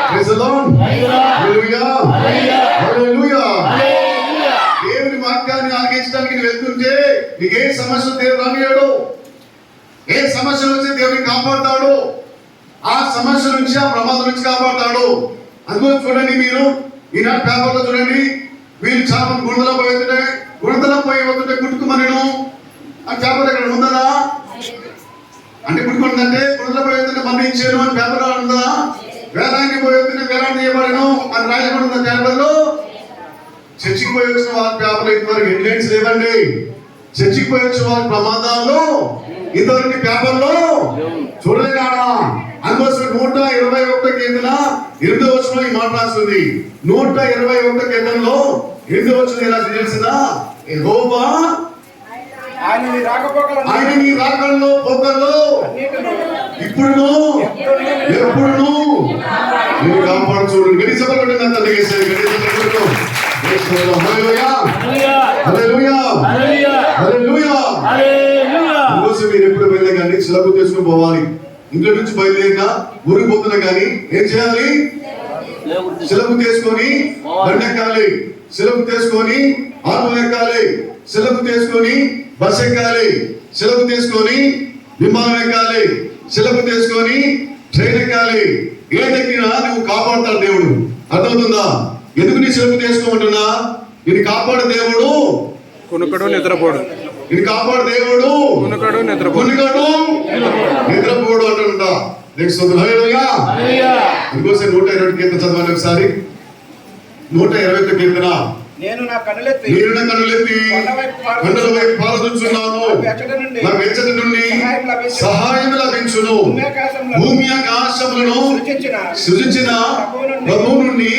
ప్రైజ్ ది లార్డ్, హల్లెలూయా, హల్లెలూయా. దేవుని వాక్యాన్ని ఆలకించడానికి నువ్వు వెళ్తుంటే నీకు ఏ సమస్య దేవుడు రానియాడు. ఏ సమస్య నుంచి దేవుడిని కాపాడుతాడు. ఆ సమస్య నుంచి, ఆ ప్రమాదం నుంచి కాపాడుతాడు. అందులో చూడండి, మీరు ఈనాడు పేపర్లో చూడండి, వీళ్ళు చేపలు గుండెలో పోతుంటే గుట్టుకుమనిను ఆ చేపలు ఇక్కడ ఉందా అంటే గుట్టుకుంటుందంటే గుండెలో పోతుంటే మరణించాను అని పేపర్లో ఉందా? వేలానికి పోతుంటే వేలాన్ని చేయబడను అని రాయబడి పేపర్లో. చర్చికి పోయి వచ్చిన వారి పేపర్లు ఇంతవరకు హెడ్లైన్స్ లేవండి. చర్చికి పోయి వచ్చిన వారి ప్రమాదాలు ఇంతవరకు పేపర్లో చూడలేనాడా? అందుకోసం 121 కేంద్ర 8వ వచనంలో ఈ మాట రాస్తుంది. 121 కేంద్రంలో 8వ వచనం ఎలా తెలిసిందా? యెహోవా ఆయన నీ రాకడలో పోకడలో ఇప్పుడును ఎప్పుడును నేను కాపాడు. చూడండి, గడిచబడి తల్లి చేశారు. హల్లెలూయా, హల్లెలూయా, హల్లెలూయా. అందుకోసం మీరు ఎప్పుడు వెళ్ళే కానీ సిలబు తీసుకుని పోవాలి. ఇంట్లో నుంచి బయలుదేరినా ఊరికి పోతున్నా కానీ ఏం చేయాలి? సిలబు తీసుకొని బండి ఎక్కాలి, సిలబు తీసుకొని ఆటో ఎక్కాలి, సిలబు తీసుకొని బస్ ఎక్కాలి, సిలబు తీసుకొని విమానం ఎక్కాలి, సిలబు తీసుకొని ట్రైన్ ఎక్కాలి. ఏదెక్కినా నువ్వు కాపాడుతాడు దేవుడు. అర్థమవుతుందా? ఎందుకు నీ సిలబు తీసుకోమంటున్నా? నేను కాపాడు దేవుడు కొనుకడు నిద్రపోడు, ఇది కాపాడు దేవుడు కొనుకడు నిద్రపోడు అంటుంటా. హల్లెలూయా. అందుకోసం 120 కీర్తన చదవాలి ఒకసారి. 121 కీర్తన. నేను నా కన్నులెత్తి కొండల వైపు పారదూచున్నాను. నాకు ఎచ్చట నుండి సహాయం లభించును. భూమి ఆకాశములను సృజించిన ప్రభువు నుండి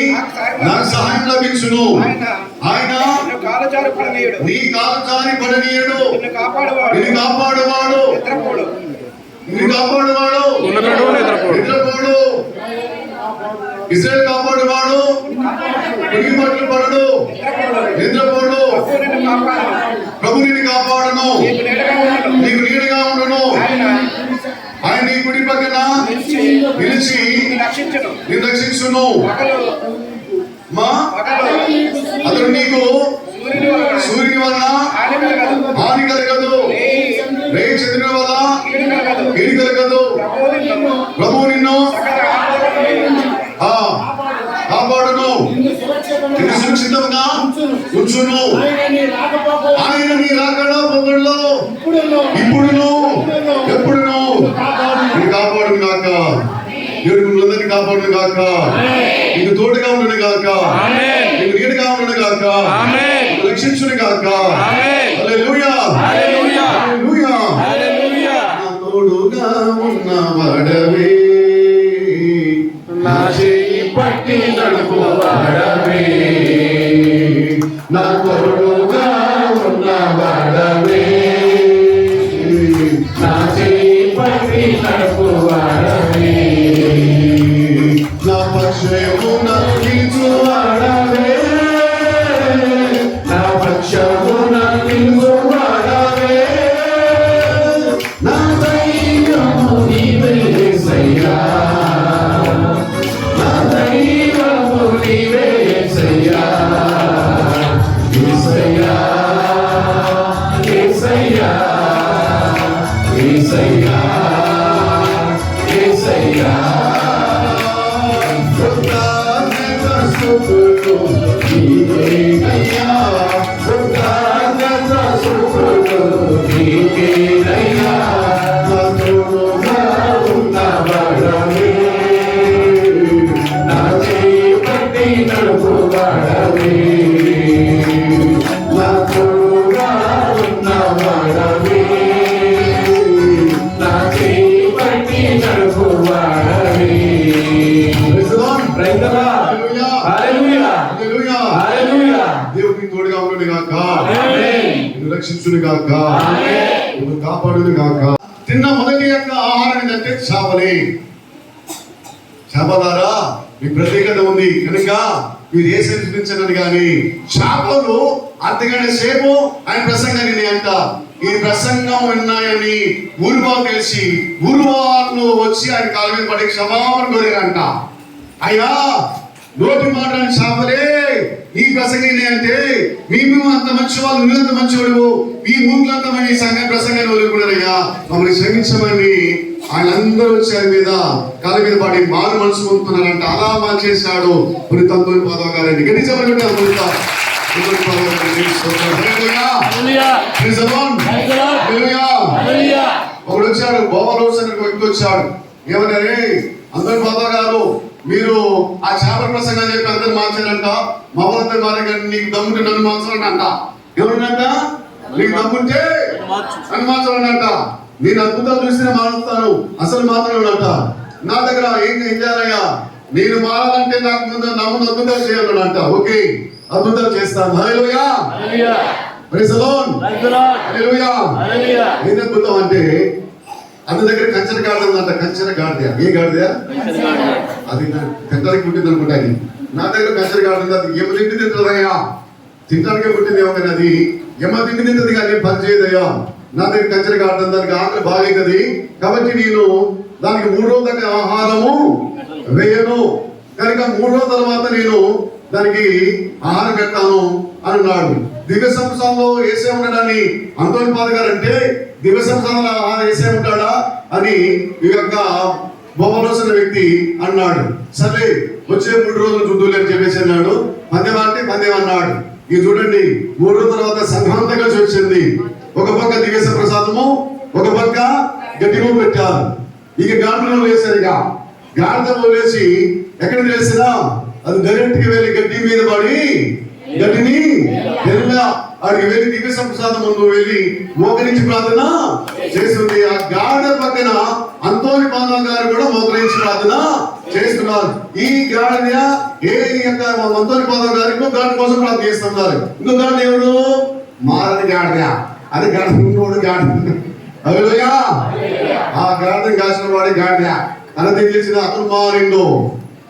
నాకు సహాయం లభించును. ఆయన నీ కాలు జారి పడనీయడు. నిన్ను కాపాడువాడు నిద్రపోడు. ఇశ్రాయేలు కాపాడువాడు పట్లు పడడు, నిద్రపోడు. ప్రభు నిన్ను కాపాడును, నీకు నీడగా ఉండును. ఆయన నీ కుడి పక్కన నిలిచి నిన్ను రక్షించును. అతడు నీకు సూర్యుని వలన హాని కలగదు, రేయి చంద్రుని వల్ల కీడు కలగదు. ప్రభువు నిన్ను కాపాడును, నిన్ను సురక్షితంగా ఉంచును. ఆయన నీ రాకడా పోకడలో ఇప్పుడును ఎప్పుడును నీ కాపాడు. గాక. దేవుడు మిమ్మల్ని కాపాడును గాక. మీకు తోడుగా ఉండును గాక. మీకు నీడగా ఉండును గాక. మీకు రక్షించును గాక. హల్లెలూయా హల్లెలూయా హల్లెలూయా. హల్లెలూయా. నా తోడుగా ఉన్నవాడవే, నా చేయి పట్టి నడుపువాడవే, నా తోడుగా ఉన్నవాడవే, నా చేయి పట్టి నడుపువాడవే, నా పక్షమున నిలుచువాడవే, నా పక్షమున నిలుచువాడవే, నా దైవము నీవే యేసయ్యా, నా దైవము నీవే యేసయ్యా, యేసయ్యా, యేసయ్యా, యేసయ్యా, యేసయ్యా. కృతజ్ఞత స్తుతులు నీకేనయ్యా, కృతజ్ఞత స్తుతులు నీకేనయ్యా, నా తోడుగా ఉన్నవాడవే, నా చేయి పట్టి నడుపువాడవే, నా తోడుగా ఉన్నవాడవే, నా చేయి పట్టి నడుపువాడవే. రైతలా హల్లెలూయా హల్లెలూయా హల్లెలూయా. హల్లెలూయా. దేవుడు మీకు తోడుగా ఉండును గాక. ఆమేన్. నిన్ను రక్షించును గాక. ఆమేన్. నిన్ను కాపాడును గాక. తిన్న మొదటి యొక్క ఆహారం ఏంటంటే చేపలే. చేపలారా మీ ప్రత్యేకత ఉంది కనుక మీరు ఏ చూపించనని కానీ చేపలు అర్ధగంట సేపు ఆయన ప్రసంగం విని అంట. ఈ ప్రసంగం విన్నాయని ఊరువారు తెలిసి ఊరువారు వచ్చి ఆయన కాళ్ళ మీద పడి క్షమాపణ కోరారంట. అయ్యా నోటి మాటని చేపలే ఈ ప్రసంగం అంటే మేము అంత మంచి వాళ్ళు, నువ్వు అంత మంచివాడు, ఈ మూర్ఖులంతా మన ఈ సంఘ ప్రసంగాన్ని వదులుకున్నారయ్యా, మమ్మల్ని క్షమించమని ఆయన అందరూ వచ్చి ఆయన మీద కాళ్ళ మీద పడి మారు మనసు పొందుతున్నారంట. అలా మాకు చేశాడు పురితంతోని పాదవ గారిని గట్టి చెప్పబెట్టారు. ఒకడు వచ్చాడు, బోవరోస్ అనే వ్యక్తి వచ్చాడు. ఏమన్నారే, అందరి పాదవ గారు మీరు ఆ చేపల ప్రసంగం చెప్పి అందరు మార్చారంట, మమ్మల్ని మారే నీకు దమ్ముంటే నన్ను మార్చాలంట. ఏమన్నంట, నీకు దమ్ముంటే నన్ను మార్చాలనంట. నేను అద్భుతాలు చూస్తే మారుస్తాను, అసలు మాత్రమేనంట. నా దగ్గర ఏం చేయాలయ్యా, నేను మారాలంటే నాకు ముందు నా ముందు అద్భుతాలు చేయాలనంట. ఓకే, అద్భుతాలు చేస్తాను. హల్లెలూయా ప్రైజ్ ది లార్డ్ హల్లెలూయా. ఏం అద్భుతం అంటే అతని దగ్గర కంచెర గాడిద ఉందంట. కంచెర గాడిద, ఏ గాడిద అది తింటానికి పుట్టింది అనుకుంటా. నా దగ్గర కంచెర గాడిద ఉంది. అది ఏమో తిండి తింటుందయ్యా, తింటానికే పుట్టింది ఏమో కానీ అది ఏమో తిండి తింటుంది కానీ పని చేయదయ్యా. నా దగ్గర కంచెర గాడిద, దానికి ఆకలి బాగైతుంది కాబట్టి నేను దానికి 3 రోజుల దాకా ఆహారము వేయను, కనుక 3 రోజుల తర్వాత నేను దానికి ఆహారం పెడతాను అన్నాడు. దివ్య సంస్థలో వేసే ఉండడాన్ని అంతోని పాద గారు అంటే దివ్య సంస్థలో ఆహారం వేసే ఉంటాడా అని ఈ యొక్క బొమ్మలోసిన వ్యక్తి అన్నాడు. సరే వచ్చే 3 రోజులు చూద్దులే అని చెప్పేసి అన్నాడు. పందెం అంటే పందెం అన్నాడు. ఇది చూడండి, 3 రోజుల తర్వాత సంఘమంతా కలిసి వచ్చింది. ఒక పక్క దివ్య ప్రసాదము, ఒక పక్క గడ్డిలో పెట్టారు. ఇక గాడిలో వేశారు. ఇక గాడిలో వేసి ఎక్కడ వేసినా అది డైరెక్ట్ గా వెళ్ళి గడ్డి మీద పడి గడ్డిని ఆడికి వెళ్ళి దివ్య ప్రసాదం ముందు వెళ్ళి మోకరించి ప్రార్థన చేస్తుంది. ఆ గాడిద పక్కన అంతోని పాదవ గారు కూడా మోకరించి ప్రార్థన చేస్తున్నారు. ఈ గాడిద ఏ యొక్క అంతోని పాదవ గారు ఇంకో గాడి కోసం ప్రార్థన చేస్తున్నారు. ఇంకో గాడి ఎవరు, మారని గాడిద, అది గాడి ఇంకోడు గాడి. హల్లెలూయా. ఆ గాడిద కాసిన వాడి గాడిద అలా తెలిసిన అతను మారిండు.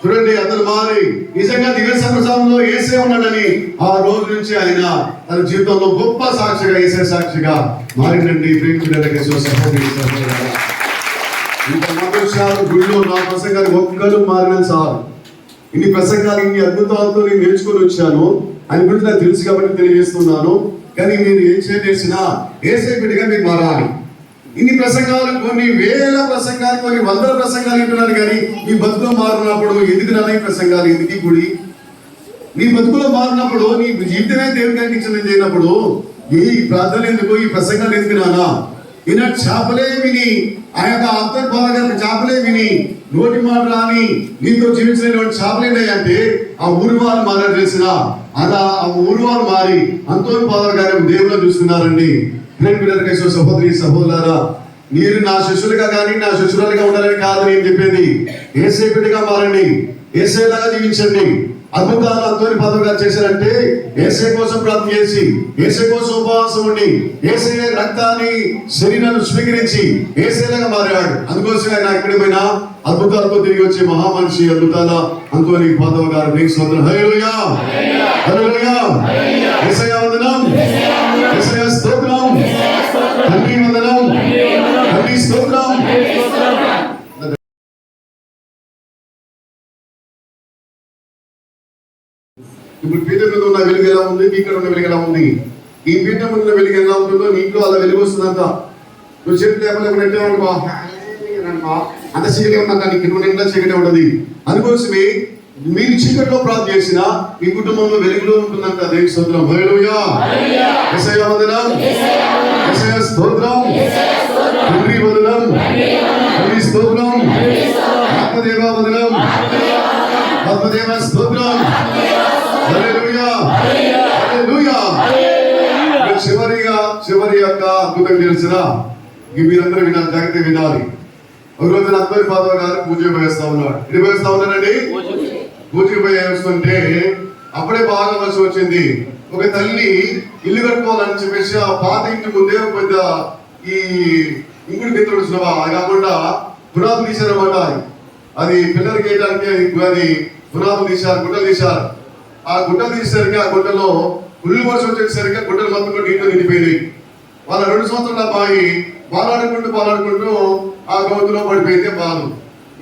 చూడండి, అతను మారి నిజంగా దివ్య ప్రసాదంలో యేసే ఉన్నాడని ఆ రోజు నుంచి ఆయన తన జీవితంలో గొప్ప సాక్షిగా, యేసే సాక్షిగా మారిందండి. ఇంత మాట్లాడు గుడిలో నా ప్రసంగాలు ఒక్కరు మారిన సార్, ఇన్ని ప్రసంగాలు ఇన్ని అద్భుతాలతో నేను నేర్చుకొని వచ్చాను. ఆయన గురించి నాకు తెలుసు కాబట్టి తెలియజేస్తున్నాను. కానీ నేను ఏం చేసినా యేసే బిడ్డగా మీరు మారాలి. ఇన్ని ప్రసంగాలు, కొన్ని వేల ప్రసంగాలు, కొన్ని వందల ప్రసంగాలు వింటున్నారు కానీ మీ బతుకులో మారినప్పుడు ఎందుకు ఈ ప్రసంగాలు, ఎందుకు గుడి? నీ బతుకులో మారినప్పుడు నీ జీవితమే దేవుడికి అంకించడం చేయనప్పుడు ఈ ప్రార్థన ఎందుకు, ఈ ప్రసంగాలు ఎందుకు నానా? ఈయన చేపలే విని ఆ యొక్క అంతర్భావ గారి చేపలే విని నోటి మాట రాని నీతో జీవించినటువంటి చేపలేండి అంటే ఆ ఊరి వారు మారారు తెలిసిన అలా ఆ ఊరి వారు మారి అంతోని ఫాదర్ గారి దేవుళ్ళు చూస్తున్నారండి. ప్రేమ సహోదరి సహోదరులారా, మీరు నా శిష్యులుగా కానీ నా శిష్యురాలుగా ఉండాలని కాదు నేను చెప్పేది. ఏసే బిడ్డగా మారండి, ఏసేలాగా జీవించండి. అద్భుతాలు అంతోని ఫాదర్ గారు చేశారంటే ఏసే కోసం ప్రార్థన చేసి, ఏసే కోసం ఉపవాసం ఉండి, ఏసే రక్తాన్ని శరీరాన్ని స్వీకరించి ఏసేలాగా మారాడు. అందుకోసం ఆయన ఎక్కడికి పోయినా అద్భుతాలతో తిరిగి వచ్చే మహామనిషి అద్భుతాల అంతోని ఫాదర్ గారు. నీకు స్తోత్రం. హల్లెలూయా, హల్లెలూయా. యేసయ్య వందనం, యేసయ్య స్తోత్రం, తండ్రి వందనం, తండ్రి స్తోత్రం. ఇప్పుడు పీఠం మీద ఉన్న వెలుగు ఎలా ఉంది, ఇక్కడ ఉన్న వెలుగు ఎలా ఉంది? ఈ పీఠం మీద ఉన్న వెలుగు ఎలా ఉంటుందో నీకు అలా వెలుగు వస్తుందంట. నువ్వు చెప్పి అనుకో అంత చీకటి ఉన్నాక నీకు నువ్వు నిండా చీకటి ఉండదు. అందుకోసమే మీరు చీకటిలో ప్రార్థన చేసిన మీ కుటుంబంలో వెలుగులో ఉంటుందంట. దేవుని స్తోత్రం. హల్లెలూయా, యేసయ్య వందనం, యేసయ్య స్తోత్రం, తండ్రి వందనం, తండ్రి స్తోత్రం, ఆత్మదేవ వందనం, ఆత్మదేవ స్తోత్రం. హల్లెలూయా, హల్లెలూయా. చివరి యొక్క అద్భుతం తెలిసిన మీరందరూ వినాలి, జాగ్రత్త వినాలి. ఒక రోజు అంతోని ఫాదర్ గారు పూజ వేస్తా ఉన్నాడు. ఇది వేస్తా ఉన్నాడండి. పూజకి పోయి వేస్తుంటే అప్పుడే బాగా వర్షం వచ్చింది. ఒక తల్లి ఇల్లు కట్టుకోవాలని చెప్పేసి ఆ పాత ఇంటి ముందే పెద్ద ఈ ఇంకుడు గిత్తుడు చూడవా అది కాకుండా పునాదులు తీశారన్నమాట. అది పిల్లలకి వేయడానికి అది పునాదులు తీశారు, గుడ్డలు తీశారు. ఆ గుడ్డలు తీసేసరికి ఆ గుడ్డలో ఉల్లి వర్షం వచ్చేసరికి గుడ్డలు మొత్తం కూడా నీటితో నిండిపోయినాయి. వాళ్ళ 2 సంవత్సరాల అబ్బాయి బాలాడుకుంటూ ఆ గోతులో పడిపోయింది బాలు.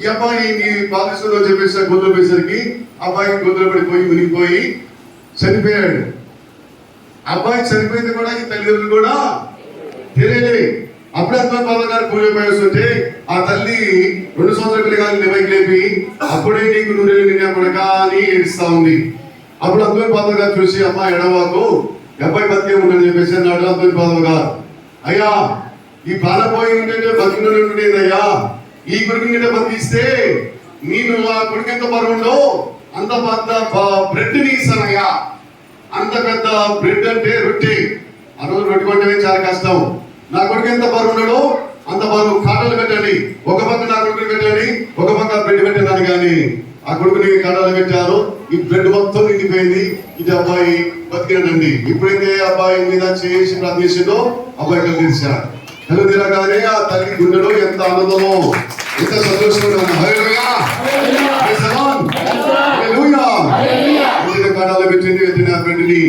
ఈ అబ్బాయి నీ బాధిస్తుందో చెప్పేసి గొంతులో పోయేసరికి అబ్బాయి గొంతులో పడిపోయి మునిగిపోయి చనిపోయాడు. అబ్బాయి చనిపోయింది కూడా ఈ తల్లిదండ్రులు కూడా తెలియలే. అప్పుడే అంతోని ఫాదర్ గారు పూజ పోయేస్తుంటే ఆ తల్లి 2 సంవత్సరాల పిల్లగాని నివైకి లేపి అప్పుడే నీకు నూనెలు నిండా కొడకా అని ఏడుస్తా ఉంది. అప్పుడు అంతోని ఫాదర్ గారు చూసి అమ్మ ఎడవాకు, అబ్బాయి బతికే ఉండని చెప్పేసి అన్నాడు అంతోని ఫాదర్ గారు. అయ్యా ఈ ప్రాణపోయి ఉంటే బతికినయ్యా, ఈ కొడుకు మీద బతికిస్తే నేను ఆ కొడుకు ఎంత బరువుండో అంత పెద్ద బ్రెడ్ ని ఇస్తానయ్యా. అంత పెద్ద బ్రెడ్ అంటే రొట్టె. ఆ రోజు రొట్టె కొట్టమే చాలా కష్టం. నా కొడుకు ఎంత బరువు ఉన్నాడో అంత బరువు కాటలు పెట్టండి, ఒక పక్క నా కొడుకుని పెట్టండి, ఒక పక్క బ్రెడ్ పెట్టాను. కానీ ఆ కొడుకుని కాటలు పెట్టారు. ఈ బ్రెడ్ మొత్తం నిండిపోయింది. ఇది అబ్బాయి బతికినండి. ఎప్పుడైతే అబ్బాయి మీద చేసి ప్రార్థించిందో అబ్బాయి కళ్ళు తెరిచాడు. కళ్ళు తిరగానే ఆ తల్లి గుండెలో ఎంత ఆనందమో, ఎంత సంతోషంగా. కాటాలు పెట్టింది, వెంటనే ఆ బ్రెడ్ని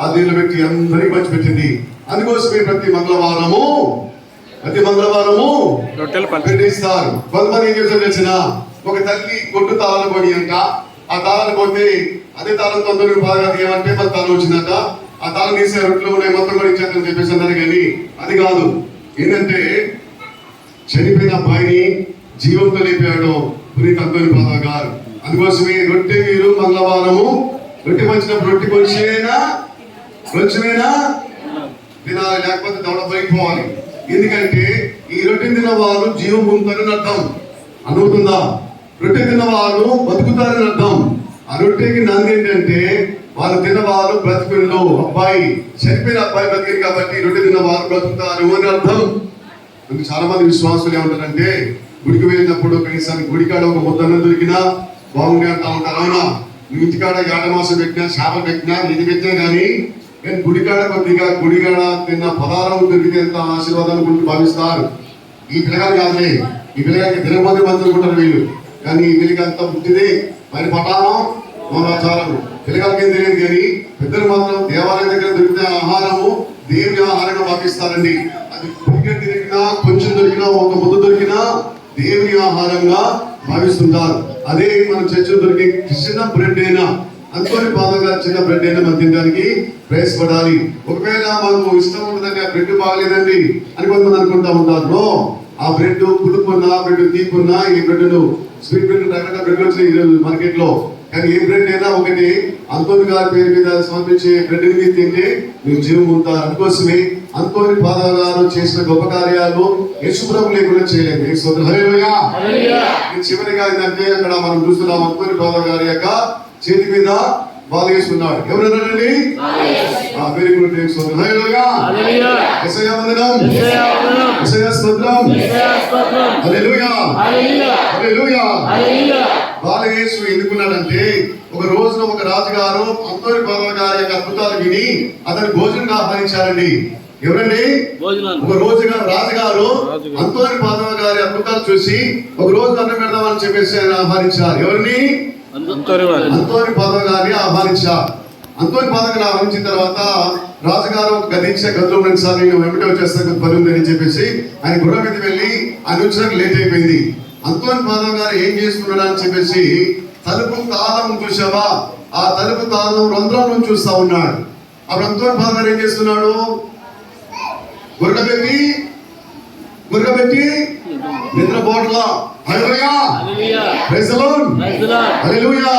ఆ దీనిలో పెట్టి అందరికి పంచి పెట్టింది. అందుకోసమే ప్రతి మంగళవారము పెట్టిస్తారు. కొంతమంది ఏం చేస్తారు తెలిసిన, ఒక తల్లి కొట్టు తాళాలు కొని అంట. ఆ తాళాలు పోతే అదే తాళం తొందరగా బాగా ఏమంటే మన తాళం వచ్చిందట. ఆ తాళం తీసే రొట్టెలు ఉన్నాయి మొత్తం కూడా ఇచ్చేద్దని చెప్పేసి అన్నారు. కానీ అది కాదు. ఏంటంటే చనిపోయిన అబ్బాయిని జీవంతో లేపాడు పునీత్ అంతోని ఫాదర్ గారు. అందుకోసమే రొట్టె మీరు మంగళవారము రొట్టె పంచినప్పుడు రొట్టె కొంచెమైనా తినాలి, లేకపోతే డెవలప్ అయిపోవాలి. ఎందుకంటే ఈ రొట్టె తిన్న వారు జీవం పొందుతారని అర్థం. అనుకుందా? రొట్టె తిన్న వారు బతుకుతారని అర్థం. ఆ రొట్టెకి నంది ఏంటంటే వాళ్ళు తిన్నవారు బ్రతుకుల్లో. అబ్బాయి చనిపోయిన అబ్బాయి బతికింది కాబట్టి రొట్టె తిన్నవారు బ్రతుకుతారు అని అర్థం. చాలా మంది విశ్వాసులు ఏమంటారంటే గుడికి వెళ్ళినప్పుడు కనీసం గుడికాడ ఒక ముద్దన్న దొరికినా బాగుండే అంటా ఉంటారు. అవునా? ఇంటికాడ ఆటమాసం పెట్టినా, చేపలు పెట్టినా, ఇది పెట్టినా కానీ గుడికాడ కొద్దిగా గుడికాడ తిన్న పదార్థం దొరికితే ఎంత ఆశీర్వాదాలు గురించి భావిస్తారు. ఈ పిల్లగాలు కాదులే, ఈ పిల్లగాకి తినకపోతే మంచి అనుకుంటారు వీళ్ళు. కానీ వీళ్ళకి అంత పుట్టిదే మరి పటానం మోదాచారాలు పిల్లగాలకి ఏం తెలియదు. కానీ పెద్దలు మాత్రం దేవాలయం దగ్గర దొరికిన ఆహారము దేవుని ఆహారంగా భావిస్తారండి. అది పుట్టిన దొరికినా, కొంచెం దొరికినా, ఒక ముద్ద దొరికినా దేవుని ఆహారంగా భావిస్తుంటారు. అదే మన చర్చలో దొరికే చిన్న బ్రెడ్ అయినా, అంతోని ఫాదర్ గారు చిన్న బ్రెడ్ అయినా మనం తినడానికి ప్రయాసపడాలి. ఒకవేళ మనకు ఇష్టం ఉంటుందండి, ఆ బ్రెడ్ బాగలేదండి అని కొంతమంది అనుకుంటా ఉంటారు. ఆ బ్రెడ్ పులుపున్నా, బ్రెడ్ తీపున్నా, ఈ బ్రెడ్ స్వీట్ బ్రెడ్ రకరకాల బ్రెడ్ వచ్చినాయి మార్కెట్ లో. కానీ ఏ బ్రెడ్ అయినా ఒకటి అంతోని గారి పేరు మీద సమర్పించే బ్రెడ్ మీరు తింటే మీరు జీవం ఉంటారు. అందుకోసమే అంతోని పాదాల గారు చేసిన గొప్ప కార్యాలు యేసుప్రభు లేకుండా చేయలేదు. హల్లెలూయా. చివరిగా ఏంటంటే అక్కడ మనం చూస్తున్నాం అంతోని పాదాల గారి యొక్క చేతి మీద బాల్ వేసుకున్నాడు. ఎవరన్నారండి? Very good. హల్లెలూయా. యేసయ్య వందనం. యేసయ్య స్తోత్రం. హల్లెలూయా. హల్లెలూయా. బాల యేసు ఎందుకున్నాడంటే ఒక రోజున ఒక రాజుగారు అంతోని పాదాల గారి యొక్క అద్భుతాలు విని అతను భోజనం ఆహ్వానించారండి. ఎవరండి? ఒక రోజుగా రాజుగారు అంతోని పాదాల గారి అద్భుతాలు చూసి ఒక రోజు అన్నం పెడదామని చెప్పేసి ఆయన ఆహ్వానించారు. ఎవరిని? అంతోని పాదాల గారిని ఆహ్వానించారు. అంతోని పాదాల గారిని ఆహ్వానించిన తర్వాత రాజుగారు గదించే గదిలో సార్ నేను వెంబడి వచ్చేస్తాను పని ఉందని చెప్పేసి ఆయన గుర్రం మీద వెళ్ళి ఆయన వచ్చడానికి లేట్ అయిపోయింది. అంతోని పాదాల గారు ఏం చేసుకున్నాడు అని చెప్పేసి తలుపు తాళం చూసావా, ఆ తలుపు తాళం రంధ్రం నుంచి చూస్తా ఉన్నాడు. అప్పుడు అంతోని పాదాల గారు ఏం చేస్తున్నాడు? గుర్రబెట్టి నిద్రపోట్లా. Hallelujah. Praise the Lord. Hallelujah.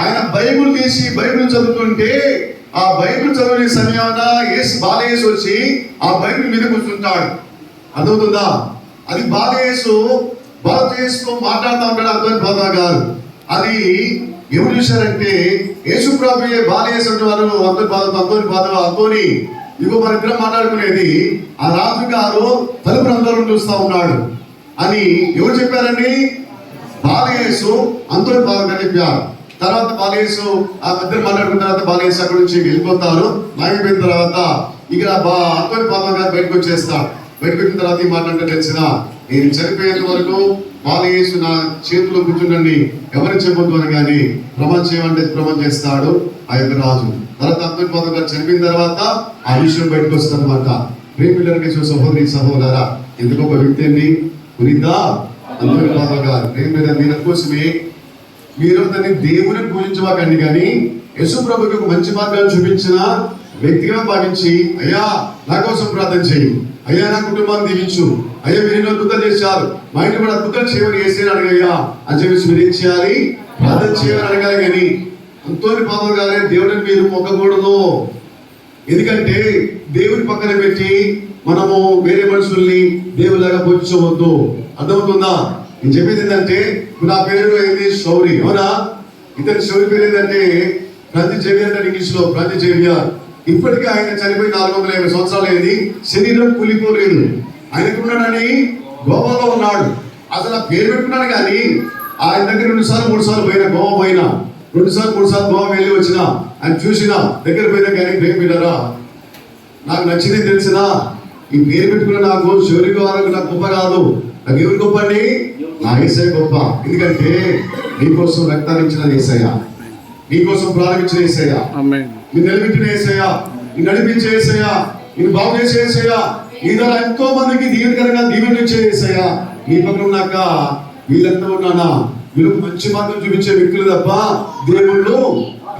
ఆయన బైబిల్ తీసి బైబిల్ చదువుతుంటే ఆ బైబిల్ చదివే సమయాన బాలయేసు వచ్చి ఆ బైబిల్ మీద కూర్చుంటాడు. అర్థమవుతుందా? అది బాలయేసుతో మాట్లాడుతూ ఉంటాడు అంతోని పాదాల గారు. అది ఎవరు చూశారంటే యేసు ప్రభుయే బాలయేసు అంటే వారు అంతోని పాదాల అంతోని ఇదిగో మన ఇద్దరం మాట్లాడుకునేది ఆ రాజు గారు తలుపు రంధ్రం చూస్తా ఉన్నాడు అని ఎవరు చెప్పారండి? బాలయేసు అంతోని పాదాల గారు చెప్పారు. తర్వాత బాలయేసు ఆ ఇద్దరు మాట్లాడుకున్న తర్వాత బాలయేసు అక్కడి నుంచి వెళ్ళిపోతారు. మాయమైపోయిన తర్వాత ఇక అంతోని పాదాల గారు బయటకు వచ్చేస్తాడు. బయటకు వచ్చిన తర్వాత ఈ మాట అంటే తెలిసిన నేను చనిపోయేంత వరకు బాలయేసు నా చేతిలో కూర్చుండండి ఎవరు చెప్పొద్దు అని కానీ ప్రమాణం చేయమంటే ప్రమాణం చేస్తాడు ఆ యొక్క రాజు. తర్వాత అంతోని పాదాల గారు చనిపోయిన తర్వాత ఆ విషయం బయటకు వస్తుంది అనమాట. ప్రేమికులకి సహోదరి సహోదరా ఎందుకు ఒక వ్యక్తి అండి పురిద్దా అంతోని పాదాల గారు ప్రేమికుల దీని కోసమే మీరు దాన్ని దేవుని పూజించవాకండి కానీ యేసు ప్రభుకి ఒక మంచి మార్గాన్ని చూపించిన వ్యక్తిగా భావించి అయ్యా నా కోసం ప్రార్థన చేయి, అయ్యా నా కుటుంబాన్ని దీవించు, అయ్యా మీరు ఎన్నో అద్భుతాలు చేశారు మా ఇంటి కూడా అద్భుతాలు చేయమని వేసేది అడగయ్యా అని చెప్పేసి మీరు ఏం చేయాలి? ప్రార్థన చేయమని అడగాలి. కానీ అంతోని పాదాల గారే దేవుడిని మీరు మొక్కకూడదు. ఎందుకంటే దేవుని పక్కన పెట్టి మనము వేరే మనుషుల్ని దేవులాగా పూజించవద్దు. అర్థమవుతుందా? నేను చెప్పేది ఏంటంటే నా పేరు ఏంటి? శౌరి. అవునా? ఇతని శౌరి పేరు ఏంటంటే ఫ్రాన్సిస్ జేవియర్ అంటే ఇంగ్లీష్ లో ఫ్రాన్సిస్ జేవియర్. ఇప్పటికీ ఆయన చనిపోయి 450 సంవత్సరాలు అయింది. శరీరం కూలిపోలేదు. ఆయనకున్నాడని గోవాలో ఉన్నాడు. అసలు ఆ పేరు పెట్టుకున్నాడు కానీ ఆయన దగ్గర 2 సార్లు 3 సార్లు పోయినా గోవా పోయినా 2 సార్లు 3 సార్లు గోవా వెళ్ళి వచ్చినా ఆయన చూసినా దగ్గర పోయినా కానీ ప్రేమ బిడ్డరా నాకు నచ్చింది తెలిసినా ఈ పేరు పెట్టుకున్న నాకు శౌరి గారు నాకు గొప్ప కాదు. నాకు ఎవరు గొప్ప అండి? నా యేసయ్య గొప్ప. ఎందుకంటే నీకోసం రక్తాన్ని ఇచ్చిన యేసయ్య, నీకోసం ప్రారంభించిన యేసయ్య, నేను నిలబెట్టిన యేసయ్య, నేను నడిపించే యేసయ్య, నేను బాగు చేసే యేసయ్య, నీ ద్వారా ఎంతో మందికి దీవెనకరంగా దీవెనిచ్చే యేసయ్య. నీ పక్కన ఉన్నాక వీళ్ళంతా ఉన్నానా వీళ్ళకి మంచి మార్గం చూపించే వ్యక్తులు తప్ప దేవుళ్ళు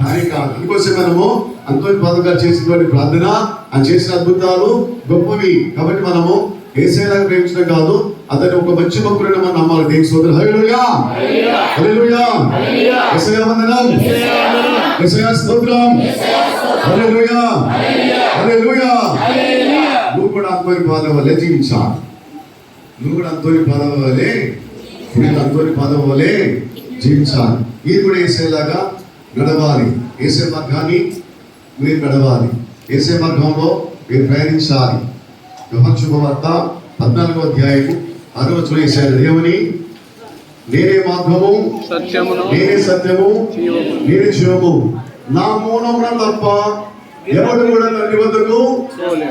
కానీ కాదు. అందుకోసం మనము అంతోని పాదాల గారు చేసినటువంటి ప్రార్థన ఆయన చేసిన అద్భుతాలు గొప్పవి. కాబట్టి మనము యేసయ్యలాగా ప్రేమించడం కాదు, అతను ఒక మంచి భక్తుడని మనం నమ్మాలి. దేవుని స్తోత్రం. హల్లెలూయా. హల్లెలూయా. యేసయ్య వందనం. యేసయ్య స్తోత్రం. హల్లెలూయా. హల్లెలూయా. నువ్వు కూడా అంతోని పాదాల వల్లే జీవించాలి. నువ్వు కూడా అంతోని పాదాల వల్లే అంతోని పాదాల వల్లే జీవించాలి. మీరు కూడా యేసయ్యలాగా నడవాలి. యేసయ్య మార్గాన్ని మీరు నడవాలి. యేసయ్య మార్గంలో మీరు ప్రయాణించాలి. యోహాను శుభవార్త 14వ అధ్యాయము 6వ వచనం యేసయ్య దేవుని నేనే మార్గము నేనే సత్యము నేనే జీవము నా మూలమున తప్ప ఎవరు కూడా తండ్రి వద్దకు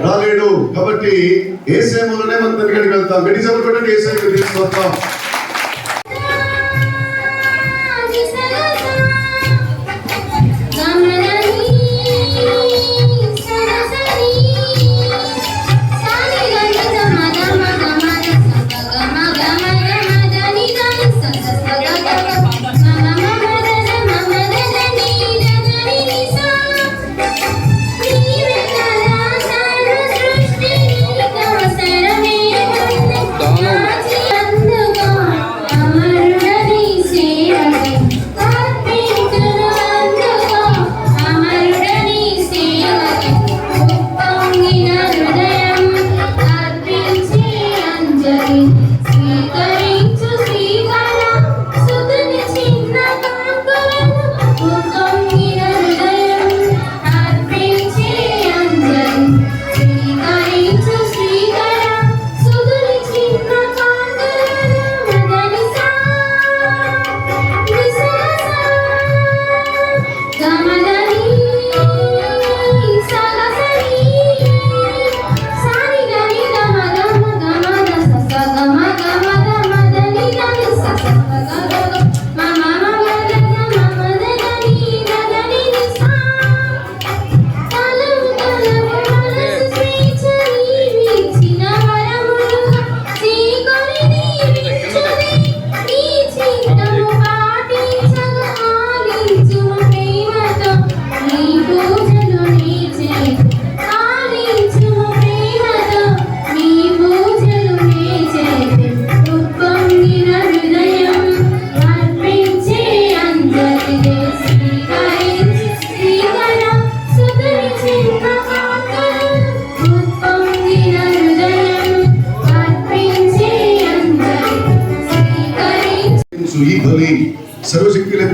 రాలేడు. కాబట్టి యేసయ్య మూలనే మనం తండ్రికి వెళ్తాం. గట్టి చప్పట్లు కొట్టండి. యేసయ్యకు తీసుకొస్తాం.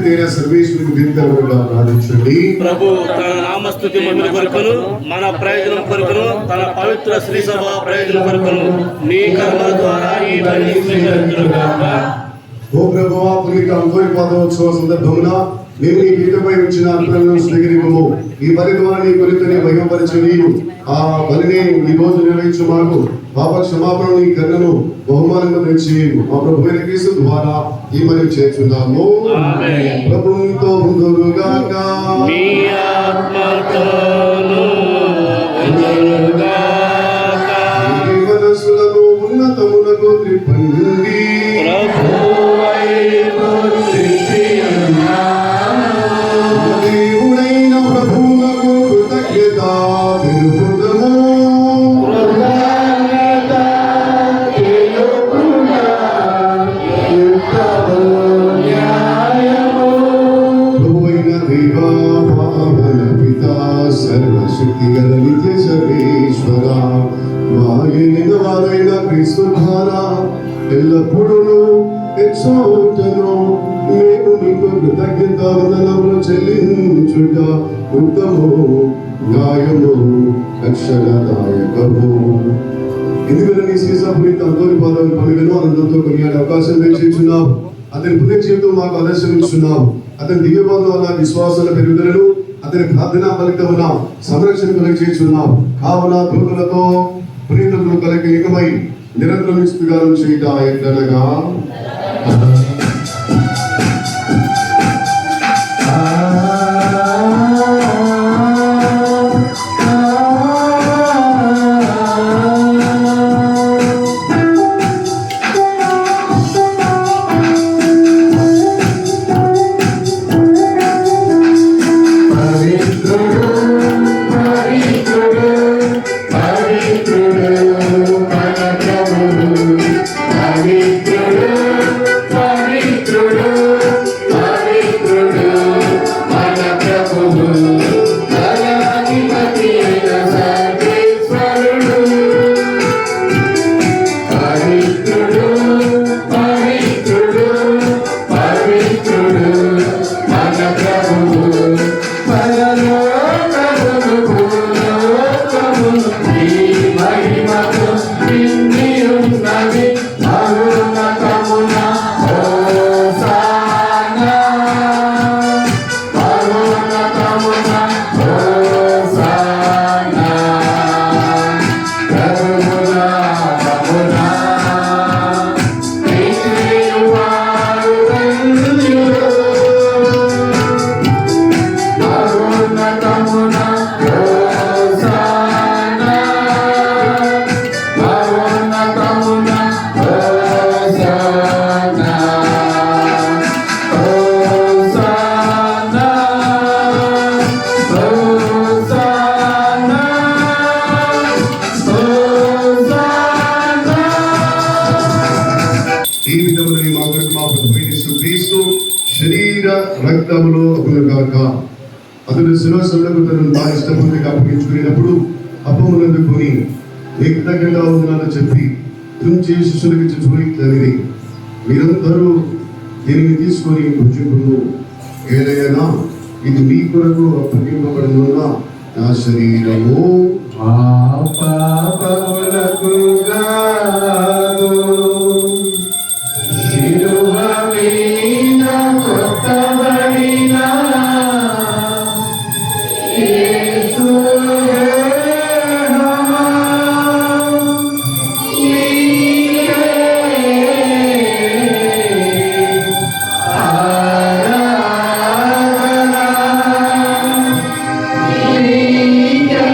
తండ్రి సర్వేశ్వరునికి దీర్ఘంగా ప్రార్థించండి. ప్రభు తన నామస్తుతి మహిమ కొరకును మన ప్రయోజనం కొరకును తన పవిత్ర శ్రీ సభ ప్రయోజనం కొరకును నీ కర్మల ద్వారా ఈ బలి స్వీకరించుగాక. ఓ ప్రభువా, పునీత అంతోని పాదోత్సవ సందర్భమున మేము ఈ పీఠపై ఉంచిన అర్పణలను స్వీకరింపము. ఈ బలి ద్వారా నీ కొరితని మహిమపరచు నీవు ఆ బలిని ఈ రోజు నిర్వహించు మాకు పాప క్షమాపణ నీ కర్ణను బహుమానంగా తెచ్చి మా ప్రభు క్రీస్తు ద్వారా ఈ బలి చేస్తున్నాము. ఆమేన్. ప్రభువుతో ఉందురుగాక. మీ ఆత్మతోను ఉండుగాక. మీ మనస్సులను ఉన్నతమునకు త్రిప్పండి. దేవుడైన ప్రభువునకు కృతజ్ఞత తెలుపుదము. ప్రభువైన దేవా, పావన పితా, సర్వశక్తిగల నిత్య సర్వేశ్వర, మా ఏలిన వారైన క్రీస్తు ద్వారా ఎల్లప్పుడూ ఎచ్చోటను మేము మీకు కృతజ్ఞత వందనములు చెల్లించుట ఉత్తమము, న్యాయము, రక్షణదాయకము. ఎందుకంటే నీ శ్రీసాపునీత అంతోని పాదాలు పనులను ఆనందంతో కొనియాడే అవకాశం తెచ్చిస్తున్నావు. అతని పుణ్య జీవితం మాకు ఆదర్శించున్నావు. అతని దివ్యబాధ వల్ల విశ్వాసాల పెరుగుదలను అతని ప్రార్థనా ఫలితమున సంరక్షణ కలిగించున్నావు. కావున దూతలతో పునీతులతో కలిగి ఏకమై నిరంతరం స్థితిగానం చేయుట ఎట్లనగా ఈ విధమున మా కొరకు మా ప్రభు యేసు క్రీస్తు శరీర రక్తములో అగునుగాక. అతడు శిరోసములకు తనను తాను ఇష్టపూర్తిగా అప్పగించుకునేటప్పుడు అప్పమునందుకొని నీకు కృతజ్ఞతా వందనాలు చెప్పి తుంచి శిష్యులకు చూడని మీరందరూ దీనిని తీసుకొని భుజింపును. ఏదైనా ఇది మీ కొరకు అప్పగింపబడిన నా శరీరము. పాపములకు గాదు శిలువ మీద కొట్టబడిన యేసు దేహమా, నీకే ఆరాధన, నీకే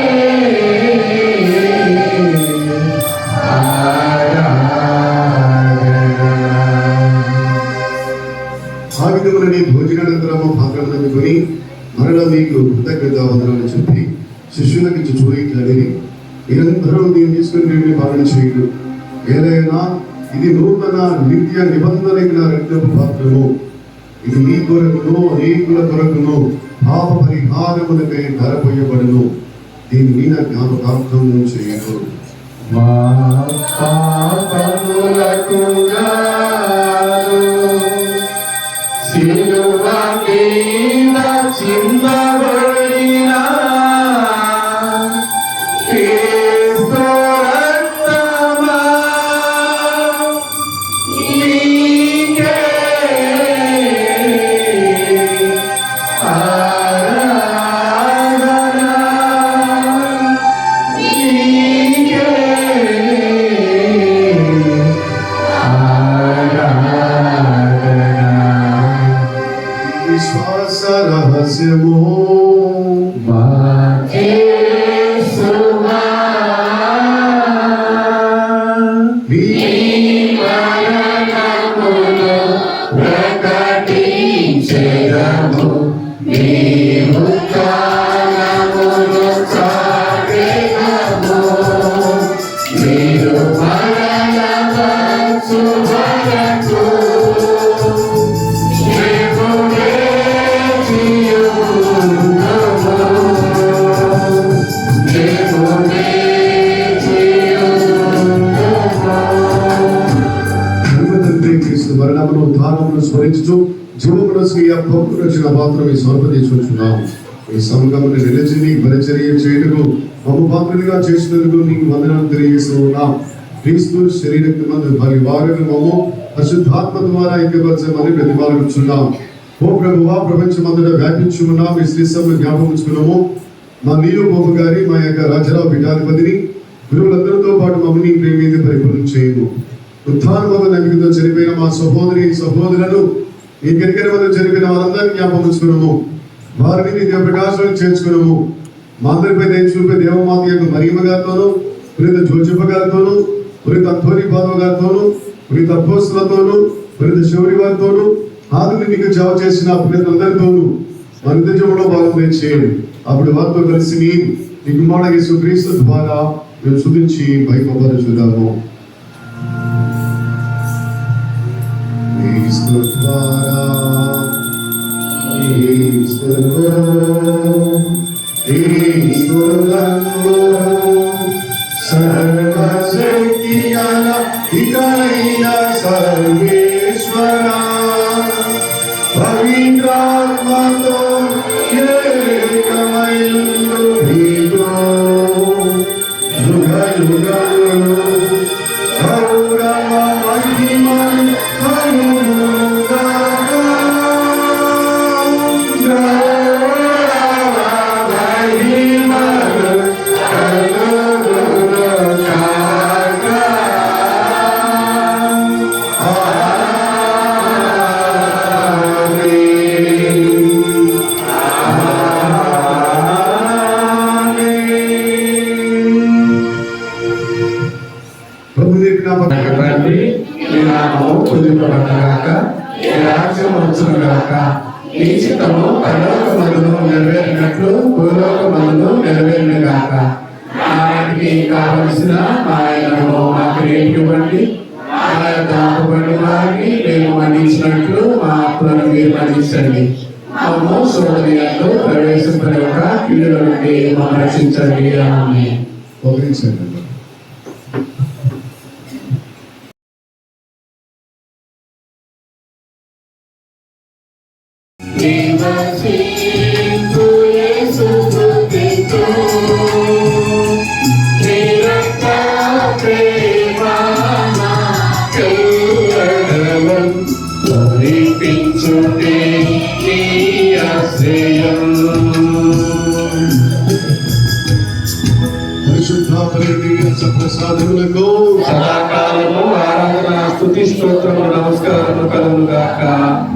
ఆ విధమున నీ భోజనానంతరము పాత్రను అందుకొని మరలా మీకు కృతజ్ఞతా వందనాలు చెప్పి శిష్యులకు చూడని మీరందరూ దీన్ని తీసుకుని నేను పాలన చేయడు. ఏదైనా ఇది నూతన నిత్య నిబంధన రక్తపు పాత్రము. ఇది మీ కొరకును అనేకుల కొరకును పాప పరిహారములకై ధరపోయబడును. దీన్ని మీ జ్ఞాపకార్థం చేయదు. మా పాపములకు గాదు శిలువ రహస్యము మా యేసువా నీ మరణమును ప్రకటించెదము, నీ ఉత్థానమును చాటెదము. మీరు మరణవచ్చు వరకు మేము వేచియుందుము, మేము తండ్రి క్రీస్తు మరణమును ఉద్ధారమును స్మరించుచు జీవమును స్వీయ పవిత్ర రక్షణ పాత్రమే సమర్పించుచున్నాం. ఈ సంఘమును నిలిచి నీ పరిచర్య చేయుటకు మమ్మ పాత్రలుగా చేసినందుకు నీకు వందనాలు తెలియజేస్తున్నాం. క్రీస్తు శరీరమందు పరివారులు మమ్మ పరిశుద్ధాత్మ ద్వారా ఐక్యపరచమని ప్రతిపాదించున్నాం. ఓ ప్రభువా, ప్రపంచమంతటా వ్యాపించుకున్నాం. ఈ శ్రీ సభ జ్ఞాపకముచ్చుకున్నాము. మా నీరు బాబు గారి, మా యొక్క రాజరావు పీఠాధిపతిని, గురువులందరితో పాటు మమ్మల్ని ప్రేమీద పరిపూర్ణం చేయము. ఉత్థానమగు నమ్మికతో చనిపోయిన మా సహోదరులను ఈ గిరిగిరి వద్ద చనిపోయిన వారందరినీ జ్ఞాపకముచ్చుకున్నాము. వారిని నీ ప్రకాశంలో చేర్చుకున్నాము. మా అందరిపై దయ చూపే దేవమాత యొక్క మరియమ్మ గారితోనూ, పునీత జోజప్ప గారితోనూ, పునీత అంతోని బాబు గారితోనూ, పునీత అపోస్తులతోనూ, పునీత శౌరి వారితోనూ, ఆదిని నీకు జావ చేసిన పునీతులందరితోనూ మన నిజంలో భాగం చేయండి. అప్పుడు వారితో కలిసి నీ కుమారుడు యేసుక్రీస్తు ద్వారా మేము స్తుతించి మహిమపరచుదాము. క్రీస్తు ద్వారా సర్వశక్తి గల ఇకైన సర్వేశ్వర పవిత్రాత్మతో ఏకమైయుండు నీకు యుగ యుగములు గౌరవ మహిమలు కలుగుగాక. గౌరవ మహిమలు కలుగుగాక. తండ్రి, నీ నామము పూజింపబడుగాక, నీ రాజ్యం వచ్చునుగాక, నీ చిత్తము పరలోకమందును నెరవేరినట్లు భూలోకమందును నెరవేరునుగాక. నాటికి కావలసిన ఆయనను మాకు ఇవ్వండి. మా యొక్క అప్పుబడి వారిని మేము మన్నించినట్లు మా అప్పులను మీరు మన్నించండి. మమ్ము శోధనలో ప్రవేశింపలేక కీడుల నుండి మమ్మల్ని రక్షించండి. ఆమేన్. పౌరించండి. ప్రసాదములకు సదాకాలము ఆరాధన స్తుతి స్తోత్రము నమస్కారము కలుగుగాక.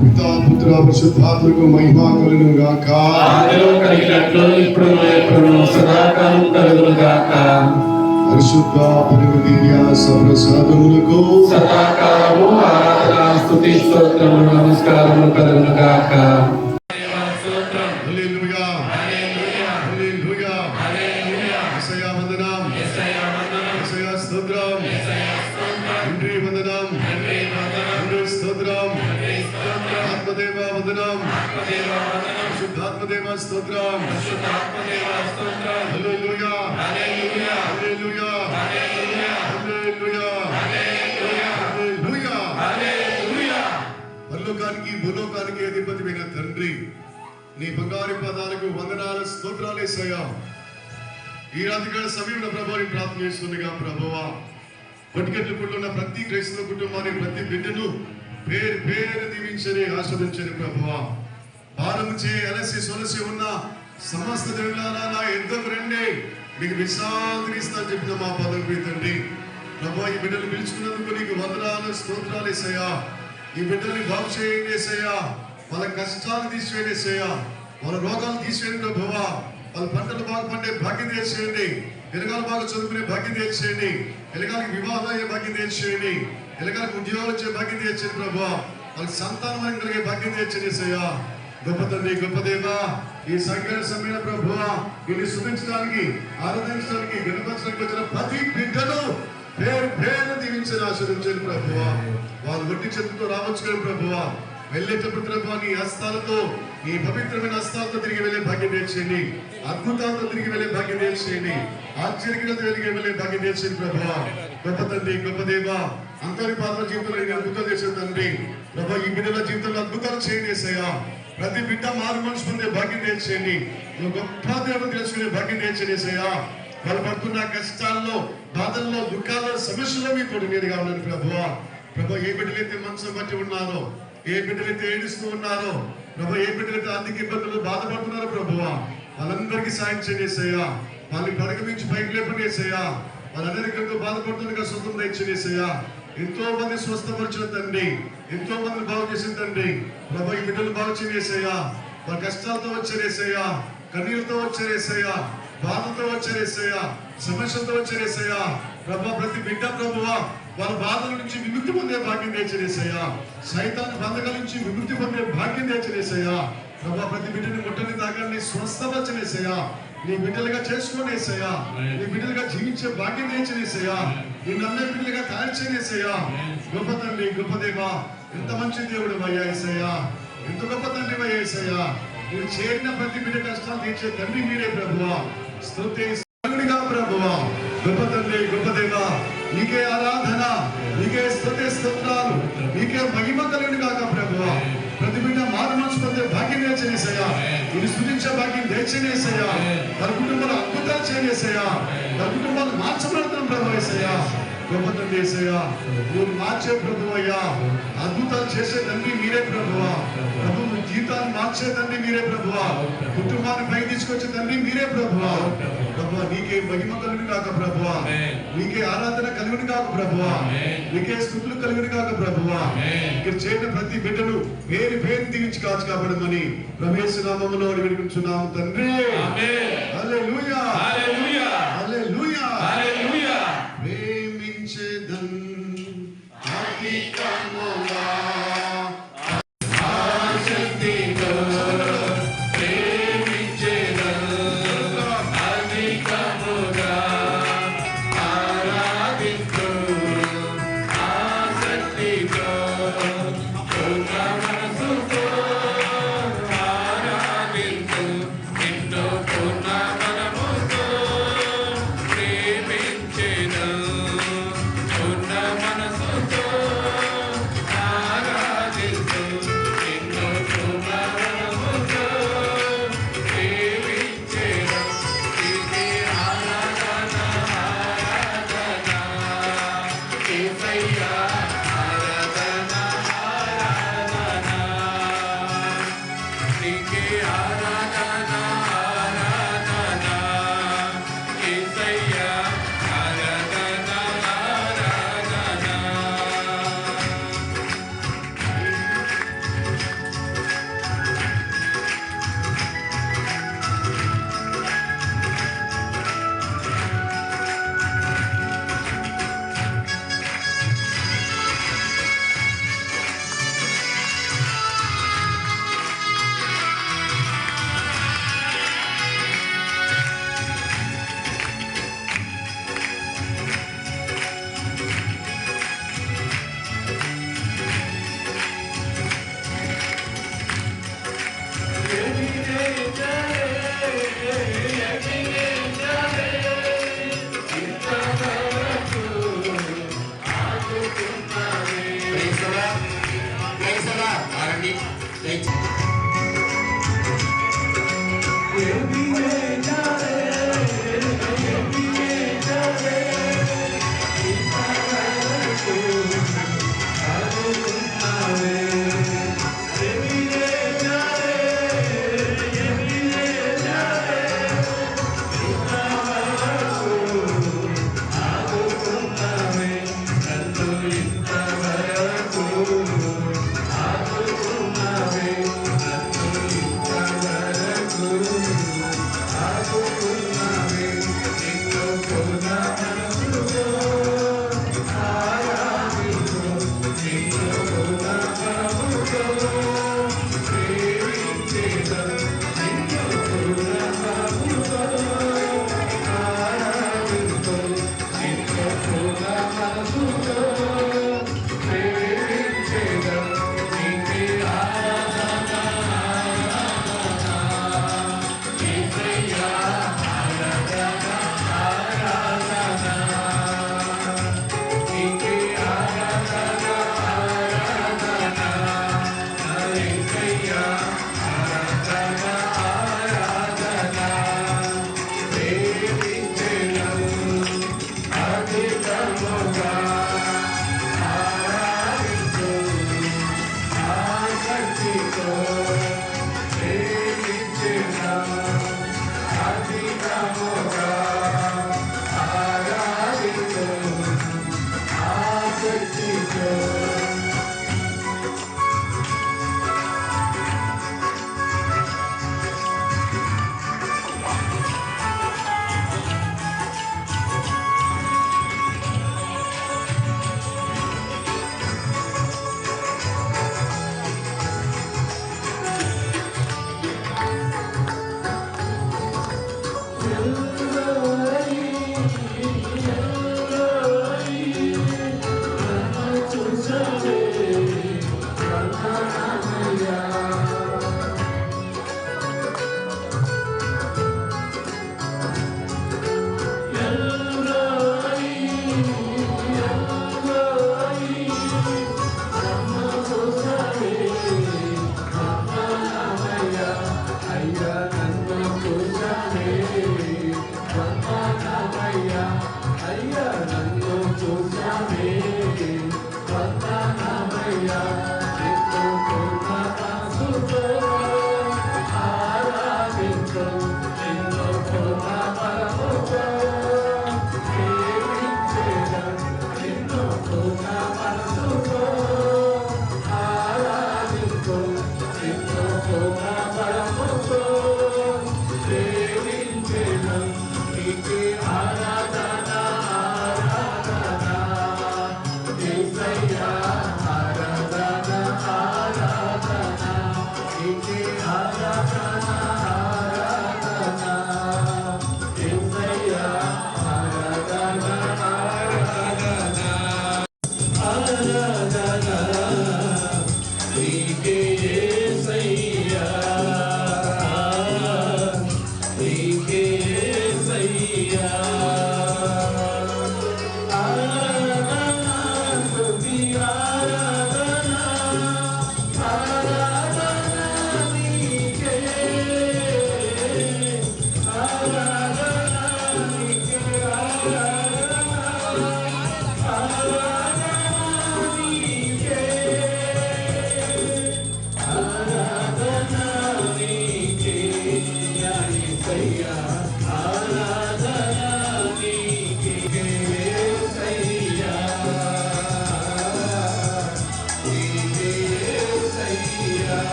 పితా పుత్ర పరిశుద్ధాత్మకు మహిమ కలుగుగాక. ఆదిలో కలిగినట్లు ఇప్పుడు ఎప్పుడు సదాకాలం కలుగుగాక. పరిశుద్ధ పరిమళ సప్రసాదములకు సదాకాలము ఆరాధన స్తుతి స్తోత్రము నమస్కారము కలుగుగాక. హల్లెలూయా హల్లెలూయా హల్లెలూయా యేసయ్యా వందనం యేసయ్యా స్తోత్రం తండ్రి వందనం తండ్రి స్తోత్రం ఆత్మదేవ వందనం పరిశుద్ధాత్మదేవ స్తోత్రం హల్లెలూయా హల్లెలూయా హల్లెలూయా హల్లెలూయా. పరలోకానికి భూలోకానికి అధిపతిమైన తండ్రి, నీ బంగారు పదాలకు వందనాలు స్తోత్రాలు యేసయ్యా. ఈ రాత్రికాల సమయంలో ప్రభువుని ప్రార్థన చేస్తుండగా ప్రభువా, పట్టుకెట్లుకుంటున్న ప్రతి క్రైస్తవ కుటుంబాన్ని, ప్రతి బిడ్డను పేరు పేరు దీవించని ఆస్వాదించని ప్రభువా. భారము చే అలసి సొలసి ఉన్న సమస్త దేవులారా నా యుద్ధకు రండి, మీకు విశ్రాంతిని ఇస్తా చెప్పిన మా పదవి తండ్రి. ప్రభువా, ఈ బిడ్డలు పిలుచుకున్నందుకు నీకు వందనాలు స్తోత్రాలు యేసయ్యా. ఈ బిడ్డల్ని బాగు చేయండి యేసయ్యా. వాళ్ళ కష్టాలు తీసివేయండి యేసయ్యా, వాళ్ళ రోగాలు తీసివేయండి ప్రభువా, వాళ్ళ పంటలు బాగా పండే భాగ్యం తెచ్చేయండి, పిల్లగాలు బాగా చదువుకునే భాగ్యం తెచ్చేయండి, పిల్లగానికి వివాహాలు అయ్యే భాగ్యం తెచ్చేయండి, పిల్లగానికి ఉద్యోగాలు వచ్చే భాగ్యం తెచ్చేయండి ప్రభువా, వాళ్ళకి సంతానం కలిగే భాగ్యం తెచ్చేయండి యేసయ్యా. గొప్ప తండ్రి, గొప్ప దేవా, ఈ సంఘటన సమయంలో ప్రభువా వీళ్ళు శుభించడానికి, ఆరాధించడానికి, గణపరచడానికి వచ్చిన ప్రతి బిడ్డను పేరు పేరు దీవించని ఆశీర్వదించండి ప్రభువా. వాళ్ళు ఒట్టి చేతులతో రావచ్చు కదా ప్రభువా, వెళ్ళేటప్పుడు ప్రభువా నీ హస్తాలతో, నీ పవిత్రమైన హస్తాలతో తిరిగి వెళ్ళే భాగ్యం తెచ్చేయండి, అద్భుతాలతో తిరిగి వెళ్ళే భాగ్యం తెచ్చేయండి, ఆశ్చర్యకరతో తిరిగి వెళ్ళే భాగ్యం తెచ్చేయండి ప్రభువా. గొప్ప తండ్రి, గొప్ప దేవా, అందరి పాత్ర జీవితంలో నేను అద్భుతాలు చేసే తండ్రి ప్రభా, ఈ బిడ్డల జీవితంలో అద్భుతాలు చేయండి యేసయ్యా. ప్రతి బిడ్డ మారు మనసు పొందే భాగ్యం తెచ్చేయండి, నువ్వు గొప్ప దేవుని తెలుసుకునే భాగ్యం తెచ్చేయండి యేసయ్యా. వాళ్ళు పడుతున్న కష్టాల్లో, బాధల్లో, దుఃఖాల్లో, సమస్యల్లో మీ తోడు నేరుగా ఉన్నాను ప్రభువా. ప్రభా, ఏ బిడ్డలైతే మనసు బట్టి ఉన్నారో, ఏ బిడ్డలైతే ఏడుస్తూ ఉన్నారో ప్రభా, ఏ బిడ్డలైతే ఆర్థిక ఇబ్బందులు బాధపడుతున్నారో ప్రభువా, వాళ్ళందరికీ సాయం చేయండి యేసయ్యా. వాళ్ళని పడక నుంచి పైకి లేపండి యేసయ్యా. వాళ్ళందరికీ బాధపడుతుండగా స్వస్థత ఇచ్చింది యేసయ్యా. ఎంతో మంది స్వస్థపరిచిన తండ్రి, ఎంతో మందిని బాగు చేసిన తండ్రి ప్రభా, ఈ బిడ్డలు బాగు చేయండి యేసయ్యా. వాళ్ళ కష్టాలతో వచ్చారు యేసయ్యా, కన్నీళ్ళతో వచ్చారు యేసయ్యా, బాధతో వచ్చారు యేసయ్యా, సమస్యలతో వచ్చారు యేసయ్యా. ప్రభా, ప్రతి బిడ్డ ప్రభువా వాళ్ళ బాధల నుంచి విముక్తి పొందే భాగ్యం తెచ్చేసయ్యా, సైతాన్ బంధకాల నుంచి విముక్తి పొందే భాగ్యం తెచ్చేసయ్యా. ప్రభా, ప్రతి బిడ్డని ముట్టని తాగాన్ని స్వస్థపరచనేసయ్యా, నీ బిడ్డలుగా చేసుకోనేసయ్యా, నీ బిడ్డలుగా జీవించే భాగ్యం తెచ్చేసయ్యా, నీ నమ్మే బిడ్డలుగా తయారు చేయనేసయ్యా. గొప్ప తండ్రి, గొప్ప దేవా, ఎంత మంచి దేవుడు అయ్యా యేసయ్యా, ఎంత గొప్ప తండ్రి అయ్యా యేసయ్యా. మీరు చేరిన ప్రతి బిడ్డ కష్టాలు తీర్చే తండ్రి మీరే ప్రభువా. స్తుతి ప్రభువా, గొప్ప తండ్రి, గొప్ప దేవా, నీకే ఆరాధన, నీకే స్తుతి స్తోత్రాలు, నీకే మహిమ కలుగును గాక ప్రభువా. ప్రతి బిడ్డ మారు మనసు పొందే భాగ్యం తెచ్చేసయ్యా, ఇది స్తుతించే భాగ్యం తెచ్చేసయ్యా, వారి కుటుంబాలు అద్భుతాలు చేయనేసయ్యా, వారి కుటుంబాలు మార్చబడుతున్నాం ప్రభు యేసయ్యా. గొప్ప తండ్రి యేసయ్యా, నువ్వు మార్చే ప్రభు అయ్యా, అద్భుతాలు చేసే తండ్రి మీరే ప్రభువా. ప్రభు జీవితాన్ని మార్చే తండ్రి మీరే ప్రభువా, కుటుంబాన్ని పైకి తీసుకొచ్చే తండ్రి మీరే ప్రభువా. ప్రభువా, నీకే మహిమ కలుగును కాక ప్రభువా, నీకే ఆరాధన కలుగును కాక ప్రభువా, నీకే స్తుతులు కలుగును కాక ప్రభువా. ఇక్కడ చేరిన ప్రతి బిడ్డను పేరు పేరు దీవించి కాచు కాబడమని ప్రభు యేసు నామములో వేడుకుంటున్నాము తండ్రి. హల్లెలూయా, హల్లెలూయా, హల్లెలూయా, హల్లెలూయా. ప్రేమించెదన్ అధికముగా ఆసక్తితో ప్రేమించెదను, అధికముగా ఆరాధించు, ఆసక్తితో పూర్ణ మనసుతో ఆరాధించు, నిన్ను పూర్ణ మనముతో ప్రేమించెదను, పూర్ణ మనసుతో ఆరాధించు, నిన్ను పూర్ణ మనముతో ప్రేమించెదను. నీకే ఆరాధన, ఆరాధన యేసయ్యా, ఆరాధన, ఆరాధన నీకే ఆరాధన, ఆరాధన యేసయ్యా, ఆరాధన, ఆరాధన.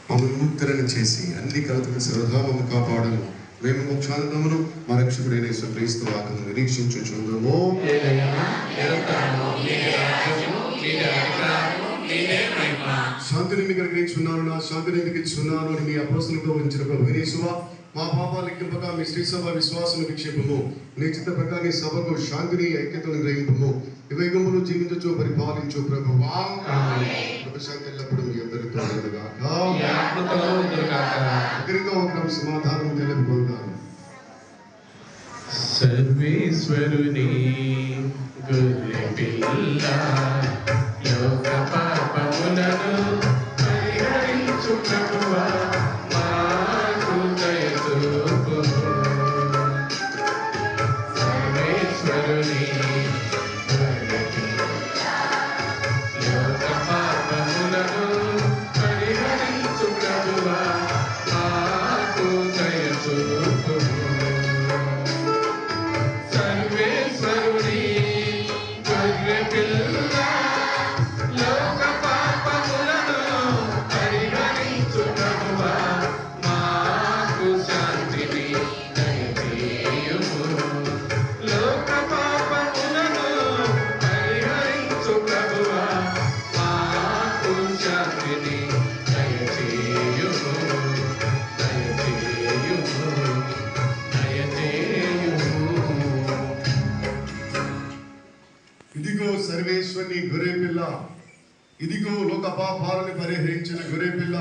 మమ్మల్ని చేసి అన్ని కలతకు శ్రద్ధామము కాపాడను మేము మోక్షానందమును మా రక్షకుడైన యేసుక్రీస్తు వాక్కును నిరీక్షించుచుందుము. శాంతిని మీకు అనుగ్రహించున్నాను, నా శాంతిని మీకు ఇచ్చున్నాను అని మీ అపోస్తలులతో ఉంచిన ప్రభు యేసువా, మా పాపాలు లెక్కింపక మీ శ్రీ సభ విశ్వాసం విక్షేపము నీ చిత్త ప్రకారం ఈ సభకు శాంతిని ఐక్యతను గ్రహింపము యుగములు జీవించు పరిపాలించు ప్రభువా. శాంతి ఎల్లప్పుడు మీ అందరితో ఒకరితో ఒకరు సమాధానం తెలుపుకుందాం. సర్వేశ్వరుని గొర్రె పిల్ల లోక పాపములను పరిహరించు ప్రభువా మాకు దయ చూపుము. సర్వేశ్వరుని లోక పాపములను పరిహరించు ప్రభువా మాకు దయ చూపుము. సర్వేశ్వరుని గొర్రె పిల్ల లోక పాపములను పరిహరించు ప్రభువా మాకు శాంతిని దయచేయుము. లోక పాపములను పరిహరించు ప్రభువా మాకు శాంతిని దయచేయుము. దయచేయుము. దయచేయుము. ఇదిగో సర్వేశ్వరుని గొర్రె పిల్ల, ఇదిగో లోక పాపాలను పరిహరించిన గొర్రె పిల్ల,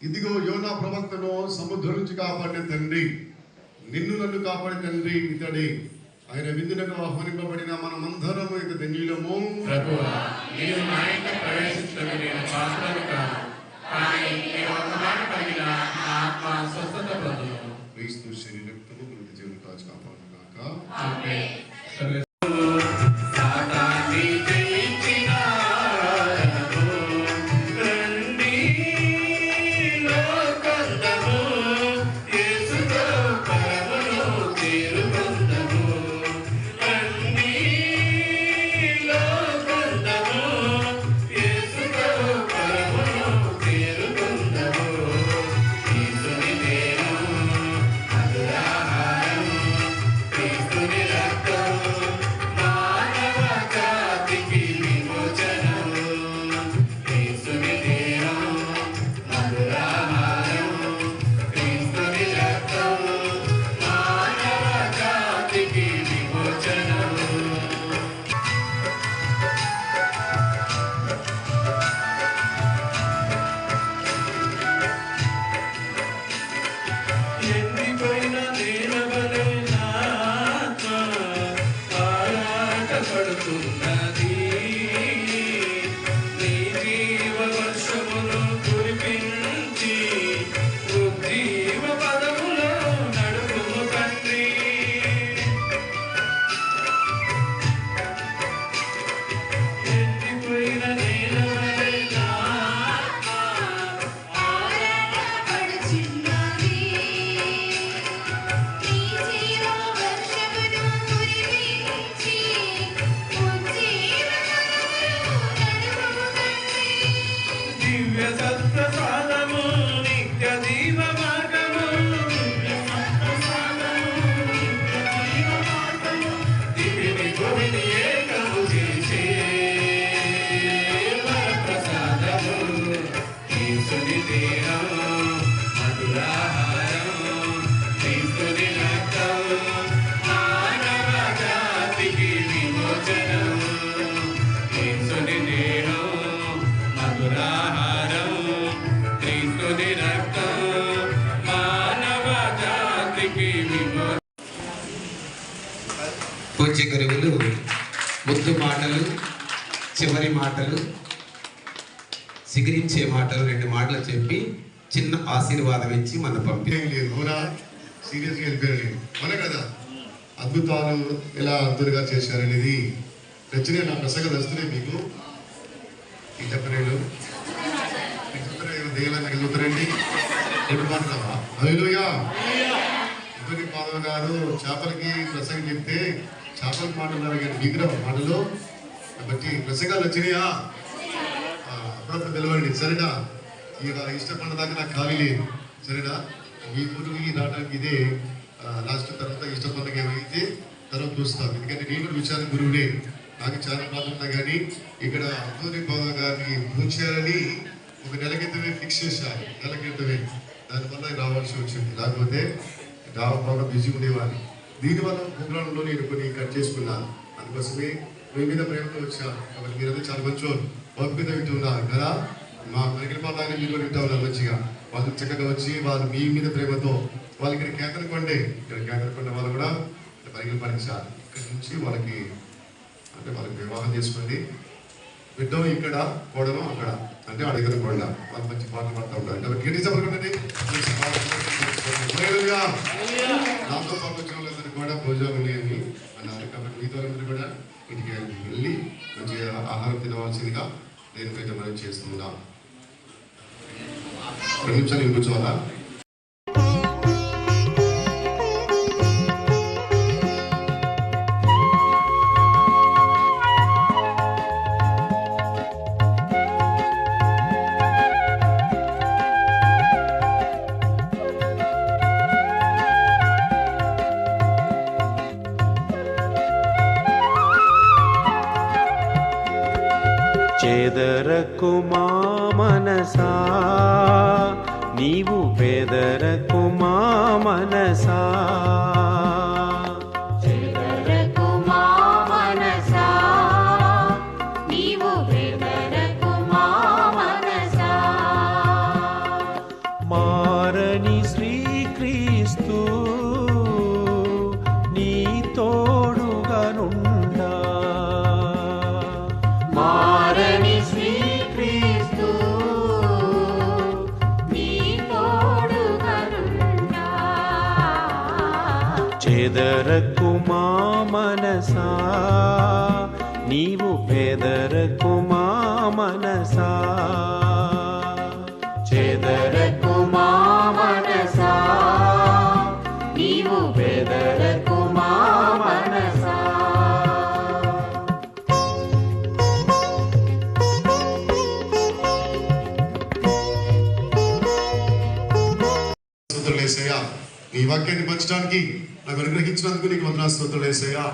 ఇదిగో యోనా ప్రవక్తను సముద్రం నుంచి కాపాడిన తండ్రి, నిన్ను నన్ను కాపాడిన తండ్రి ఇతడే. ఆయన విందునకు ఆహ్వానింపబడిన మనమందరము ఇక ధన్యులము. ప్రభువా, నీవు నా ఇంట ప్రవేశించటకు నేను పాత్రను కాను. కానీ నీవు ఒక మాట పలికిన నా ఆత్మ స్వస్థత పొందును. క్రీస్తు శరీరక్తము మృతి జీవన కాచి కాపాడును గాక. ఆమేన్. సాతాన్ని జయించిన ఆరాధనము, రండి లోకందము, యేసుతో పరమును చేరుకొందము. రండి లోకందము, యేసుతో పరమును చేరుకొందము. యేసుని దేహం మధురాహారం, క్రీస్తుని రక్తం మానవ జాతికి విమోచనము. యేసుని దేహం మధురాహారం, క్రీస్తుని రక్తం మానవ జాతికి విమోచనము. ఎండిపోయిన నేలవలె నా ఆత్మ ఆరాటపడుతున్నది. నీ జీవ వర్షమును కురిపించి ఉజ్జీవ పదములో నడుపుము తండ్రి. ఎండిపోయిన నేలవలె నా ఆత్మ ఆరాటపడుచున్నది. నీ జీవ వర్షమును కురిపించి ఉజ్జీవ పదములో నడుపుము తండ్రి. దివ్య సత్ప్రసాదము నిత్య జీవ మార్గము. దివిని భూమిని ఏకము చేసే వరప్రసాదము. యేసుని దేహం మధురాహారం, క్రీస్తుని రక్తం మానవ జాతికి విమోచనము. యేసుని దేహం మధురాహారం, క్రీస్తుని రక్తం మానవ జాతికి విమోచనం. పూజ్య గురువులు ముద్దు మాటలు, చివరి మాటలు, సిగిరించే మాటలు 2 మాటలు చెప్పి చిన్న ఆశీర్వాదం ఇచ్చి మన పంపి ఏం లేదు, అవునా? సీరియస్గా వెళ్ళిపోయారు. అవునా కదా? అద్భుతాలు ఎలా అద్భుతంగా చేశారనేది రచన నా ప్రసంగ దస్తులే మీకు ఈ చెప్పలేదు. దేవుళ్ళ వెళ్తారండి ఎప్పుడు మాట్లాడవా? హల్లెలూయా. ఇద్దరి పాదవ గారు చేపలకి ప్రసంగం చెప్తే చేపలకి మాట్లాడారు కానీ విగ్రహం మాటలు కాబట్టి ప్రసంగాలు వచ్చినాయా? అప్పుడప్పుడు పిలవండి, సరేనా? ఇక ఇష్టపడిన దాకా నాకు ఖాళీ లేదు, సరేనా? మీ ఊరికి రావడానికి ఇదే లాస్ట్. తర్వాత ఇష్టపడిన ఏమైతే తర్వాత చూస్తాం. ఎందుకంటే నేను కూడా విచారణ గురువునే, నాకు చాలా బాగుంటా. కానీ ఇక్కడ అబ్దుల్ బాబా గారిని పూజ చేయాలని ఒక నెల క్రితమే ఫిక్స్ చేశారు, నెల క్రితమే. దానివల్ల రావాల్సి వచ్చింది, లేకపోతే బాగా బిజీ ఉండేవాడిని. దీనివల్ల ప్రోగ్రాంలో నేను కొన్ని కట్ చేసుకున్నాను. అందుకోసమే మీ మీద ప్రేమతో వచ్చాను. కాబట్టి మీరంతా చాలా మంచి ఓపిక వింటున్నారు కదా. మా పరికల్ప దాన్ని మీరు కూడా వింటా ఉన్నారు మంచిగా. వాళ్ళు చక్కగా వచ్చి వాళ్ళు మీ మీద ప్రేమతో వాళ్ళు ఇక్కడ కేంద్రకొండే, ఇక్కడ కేంద్రకొండ వాళ్ళు కూడా పరికల్పానికి సార్ ఇక్కడి నుంచి వాళ్ళకి అంటే వాళ్ళకి వివాహం చేసుకోండి. బిడ్డను ఇక్కడ కోడను అక్కడ అంటే అడిగిన కొండ వాళ్ళు మంచి పాటలు పాడుతూ ఉంటారు కాబట్టి గట్టి చెప్పకండి నాతో పాటు వచ్చిన వాళ్ళందరూ కూడా భోజనం ఉన్నాయని అన్నారు కాబట్టి మీతో అందరూ కూడా ఇంటికి వెళ్ళి మంచిగా ఆహారం తినవలసిందిగా నేను అయితే మనం చేస్తున్నాం 2 నిమిషాలు నేను కూర్చోవాలా చెదరకు మా మనసా నీవు బెదరకు మా మనసా చెదరకు మా మనసా నీవు బెదరకు మా మనసా మారని శ్రీక్రీస్తు నీ తోడుగనుండా మారని శ్రీక్రీస్తు నీ తోడుగనుండా చెదరకు మా మనసా నీవు బెదరకు మా మనసా చెదరకు మా మనసా నీవు బెదరకు మా మనసా స్తోత్రాలు యేసయ్యా ఈ వాక్యాన్ని పంచడానికి నాకు అనుగ్రహించినందుకు నీకు వందనాలు స్తోత్రాలు యేసయ్యా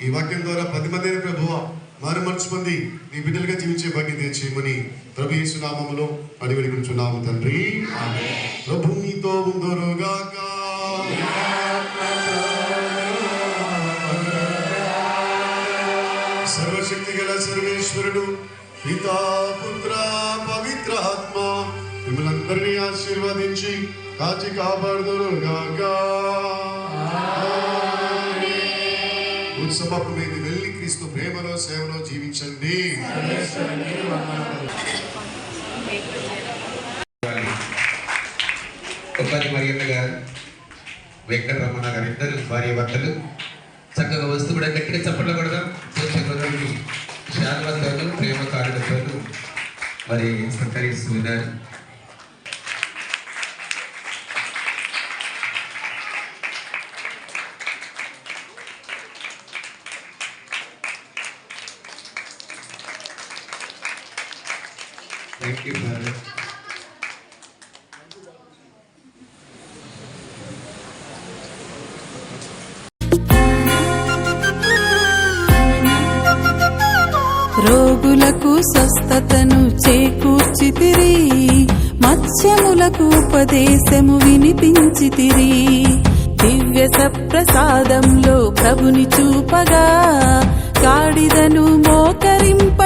ఈ వాక్యం ద్వారా 10 మంది అయిన ప్రభువా మారు మనసు పొంది నీ బిడ్డలుగా జీవించే భాగ్యం తెచ్చేయమని ప్రభు యేసు నామములో అడిగి వేడుకొనుచున్నాము తండ్రి ప్రభు నీతో ఉందరుగాక సర్వశక్తి గల సర్వేశ్వరుడు పితా పుత్ర పవిత్ర ఆత్మ మిమ్మల్ని అందరినీ ఆశీర్వదించి కాచి కాపాడుదురుగాక ఉత్సవపు మీద వెళ్ళి క్రీస్తు ప్రేమలో సేవలో జీవించండి. కొప్పరి మరియమ్మ గారు వెంకటరమణ గారు ఇద్దరు భార్య భర్తలు చక్కగా వస్తూ కూడా గట్టిగా చప్పట్లు కొడదాం. చక్కదోని శాశ్వతను ప్రేమ కారులతో మరి సత్కరిస్తున్నారు. Thank you father. రోగులకు స్వస్థతను చేకూర్చితిరి, మత్స్యములకు ఉపదేశము వినిపించితిరి. దివ్య సప్రసాదంలో ప్రభుని చూపగా గాడిదను మోకరింప